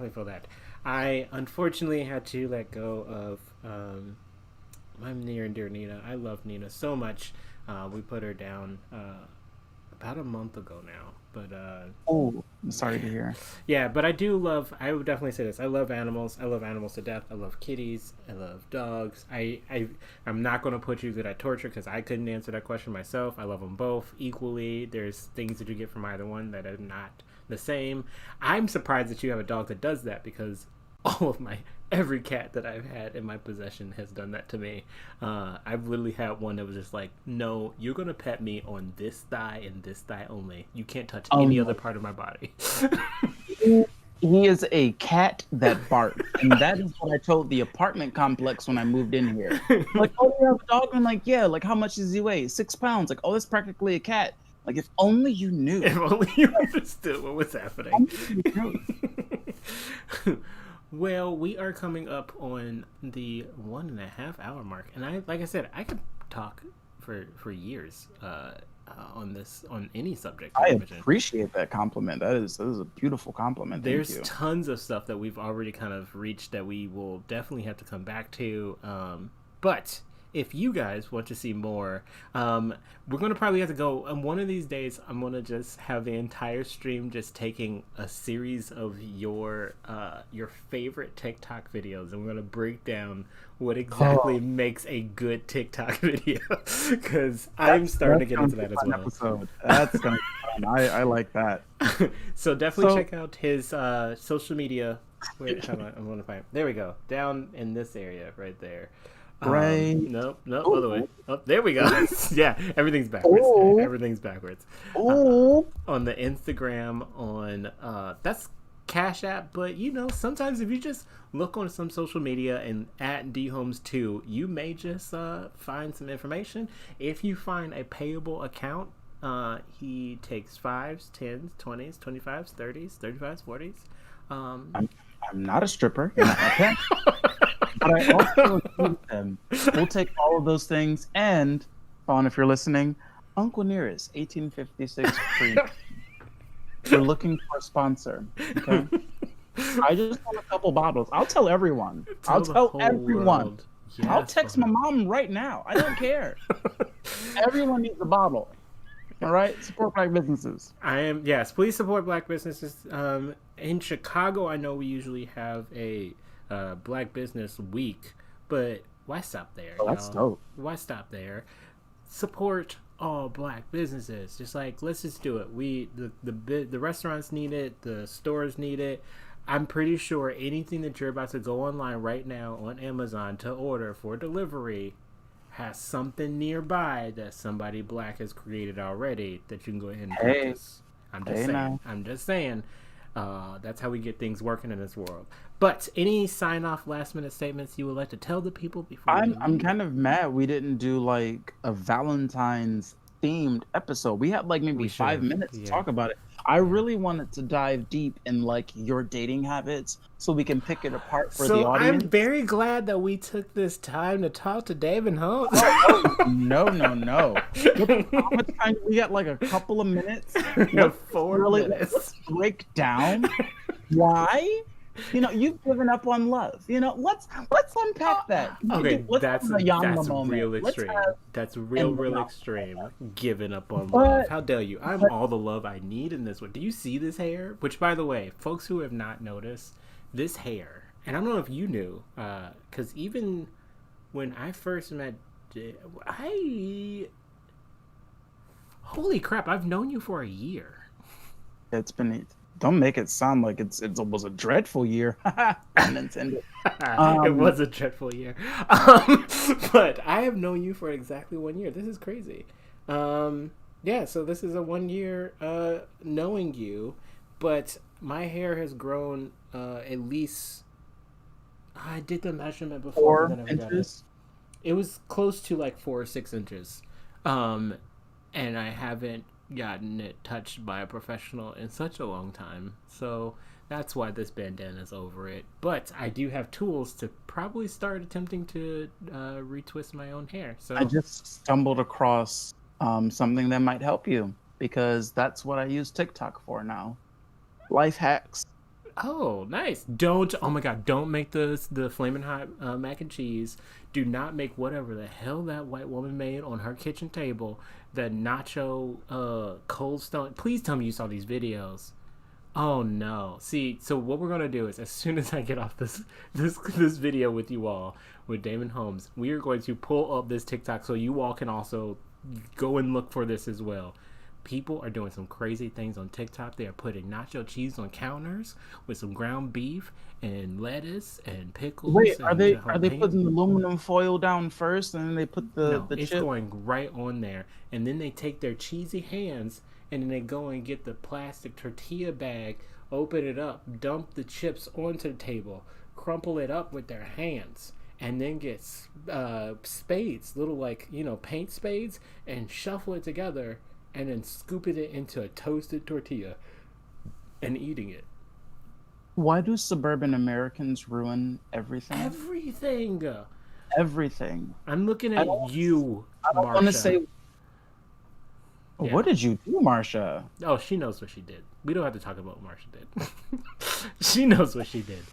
feel that. I unfortunately had to let go of my near and dear Nina. I love Nina so much. We put her down about a month ago now. But oh, I'm sorry to hear. Yeah, but I would definitely say this. I love animals. I love animals to death. I love kitties. I love dogs. I'm not going to put you that I torture because I couldn't answer that question myself. I love them both equally. There's things that you get from either one that are not the same. I'm surprised that you have a dog that does that because every cat that I've had in my possession has done that to me. I've literally had one that was just like, no, you're going to pet me on this thigh and this thigh only. You can't touch any other part of my body. He is a cat that barks. And that is what I told the apartment complex when I moved in here. Like, oh, you have a dog? I'm like, yeah. Like, how much does he weigh? 6 pounds. Like, oh, that's practically a cat. Like, if only you knew. If only you understood what was happening. Well, we are coming up on the 1.5 hour mark, and like I said, I could talk for years on any subject. I appreciate that compliment. That is a beautiful compliment. There's tons of stuff that we've already kind of reached that we will definitely have to come back to. But if you guys want to see more, we're going to probably have to go one of these days. I'm going to just have the entire stream just taking a series of your favorite TikTok videos, and we're going to break down what exactly makes a good TikTok video, because I'm starting to get into that as well. Episode. That's going to be fun. I like that. So definitely check out his social media. Wait, hold on, I'm going to find. There we go. Down in this area right there. Right. Nope, other way. Oh, there we go. Yeah, everything's backwards. Ooh. Everything's backwards. On the Instagram, on that's Cash App, but sometimes if you just look on some social media and at Holmes II, you may just find some information. If you find a payable account, he takes 5s, 10s, 20s, 25s, 30s, 35s, 40s. I'm not a stripper. But I also include them. We'll take all of those things. And, Fawn, if you're listening, Uncle Nearest, 1856 free. We're looking for a sponsor. Okay? I just want a couple bottles. I'll tell everyone. I'll tell everyone. Yes, I'll text my mom right now. I don't care. Everyone needs a bottle. All right, support black businesses. Yes, please support black businesses. In Chicago, I know we usually have a Black Business Week, but why stop there, Oh, that's y'all? dope. Why stop there? Support all black businesses. Just like, let's just do it. The restaurants need it. The stores need it. I'm pretty sure anything that you're about to go online right now on Amazon to order for delivery has something nearby that somebody black has created already that you can go ahead and purchase. I'm just saying. Now. I'm just saying. That's how we get things working in this world. But any sign off last minute statements you would like to tell the people before I'm kind of mad we didn't do like a Valentine's themed episode. We had like maybe 5 minutes to talk about it. I really wanted to dive deep in like your dating habits so we can pick it apart for the audience. I'm very glad that we took this time to talk to David Holmes. No. How much time? We got like a couple of minutes. 4 minutes. Let's break down why. You've given up on love. Let's unpack that. Okay, that's real extreme. That's real extreme. Giving up on love. How dare you? I'm all the love I need in this one. Do you see this hair? Which, by the way, folks who have not noticed, this hair, and I don't know if you knew, because even when I first met, holy crap, I've known you for a year. It's been. Don't make it sound like it was a dreadful year. Unintended. It was a dreadful year. But I have known you for exactly 1 year. This is crazy. So this is a 1 year knowing you, but my hair has grown at least. I did the measurement before. 4 inches? It was close to like 4 or 6 inches. And I haven't gotten it touched by a professional in such a long time, so that's why this bandana is over it. But I do have tools to probably start attempting to retwist my own hair. So I just stumbled across something that might help you, because that's what I use TikTok for now. Life hacks. Oh, nice. Oh my god, don't make the flaming hot mac and cheese. Do not make whatever the hell that white woman made on her kitchen table. The nacho cold stone. Please tell me you saw these videos. Oh no. See, so what we're gonna do is, as soon as I get off this video with you all, with Damon Holmes, we are going to pull up this TikTok so you all can also go and look for this as well. People are doing some crazy things on TikTok. They are putting nacho cheese on counters with some ground beef and lettuce and pickles. Wait, are they putting aluminum foil down first, and then they put the it's chip? Going right on there, and then they take their cheesy hands and then they go and get the plastic tortilla bag, open it up, dump the chips onto the table, crumple it up with their hands, and then get spades, little paint spades, and shuffle it together, and then scooping it into a toasted tortilla and eating it. Why do suburban Americans ruin everything? Everything. I'm looking at you, I don't want to say. Yeah. What did you do, Marsha? Oh, she knows what she did. We don't have to talk about what Marsha did. She knows what she did.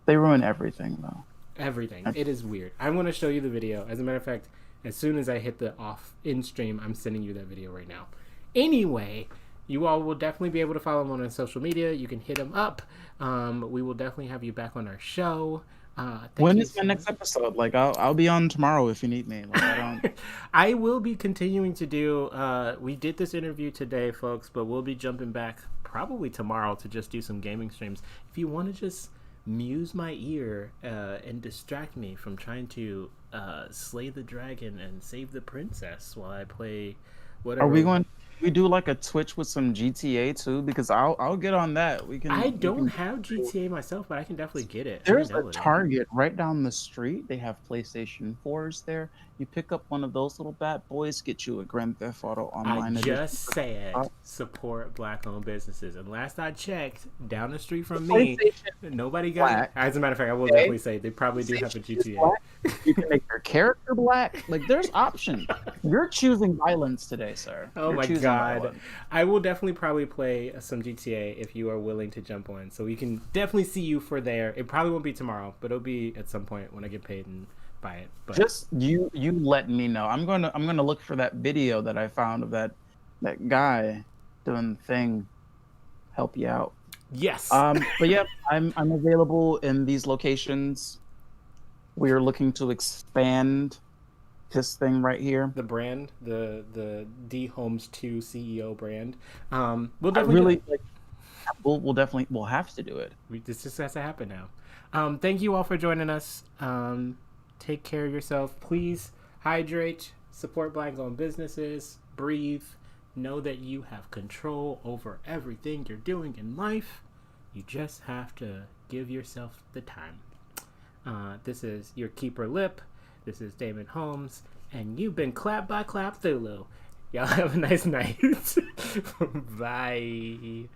They ruin everything, though. Everything. It is weird. I want to show you the video. As a matter of fact, as soon as I hit the off in stream, I'm sending you that video right now. Anyway, you all will definitely be able to follow him on social media. You can hit him up. We will definitely have you back on our show. When is my next episode? Like, I'll be on tomorrow if you need me. Like, I don't. I will be continuing to do. We did this interview today, folks, but we'll be jumping back probably tomorrow to just do some gaming streams. If you want to just muse my ear and distract me from trying to slay the dragon and save the princess while I play whatever. Are we going? We do like a Twitch with some GTA too, because I'll get on that. I don't have GTA myself, but I can definitely get it. There's a Target right down the street. They have PlayStation 4s there. You pick up one of those little bad boys, get you a Grand Theft Auto Online. I just said support black-owned businesses, and last I checked, down the street from me, nobody got it. As a matter of fact, I will definitely say they probably do have a GTA. You can make your character black. Like, there's options. You're choosing violence today, sir. Oh my god. Violence. I will definitely probably play some GTA if you are willing to jump on. So we can definitely see you for there. It probably won't be tomorrow, but it'll be at some point when I get paid and by it. But Just you let me know. I'm gonna look for that video that I found of that guy doing the thing. Help you out. yes, But yeah, I'm available in these locations. We are looking to expand this thing right here. the brand, the D Holmes II CEO brand. We'll I definitely do it. really like. We'll definitely we'll have to do it. This just has to happen now. Thank you all for joining us. Take care of yourself. Please hydrate, support Black-owned businesses, breathe, know that you have control over everything you're doing in life. You just have to give yourself the time. This is your keeper lip. This is Damon Holmes, and you've been Clap by Clap Thulu. Y'all have a nice night. Bye.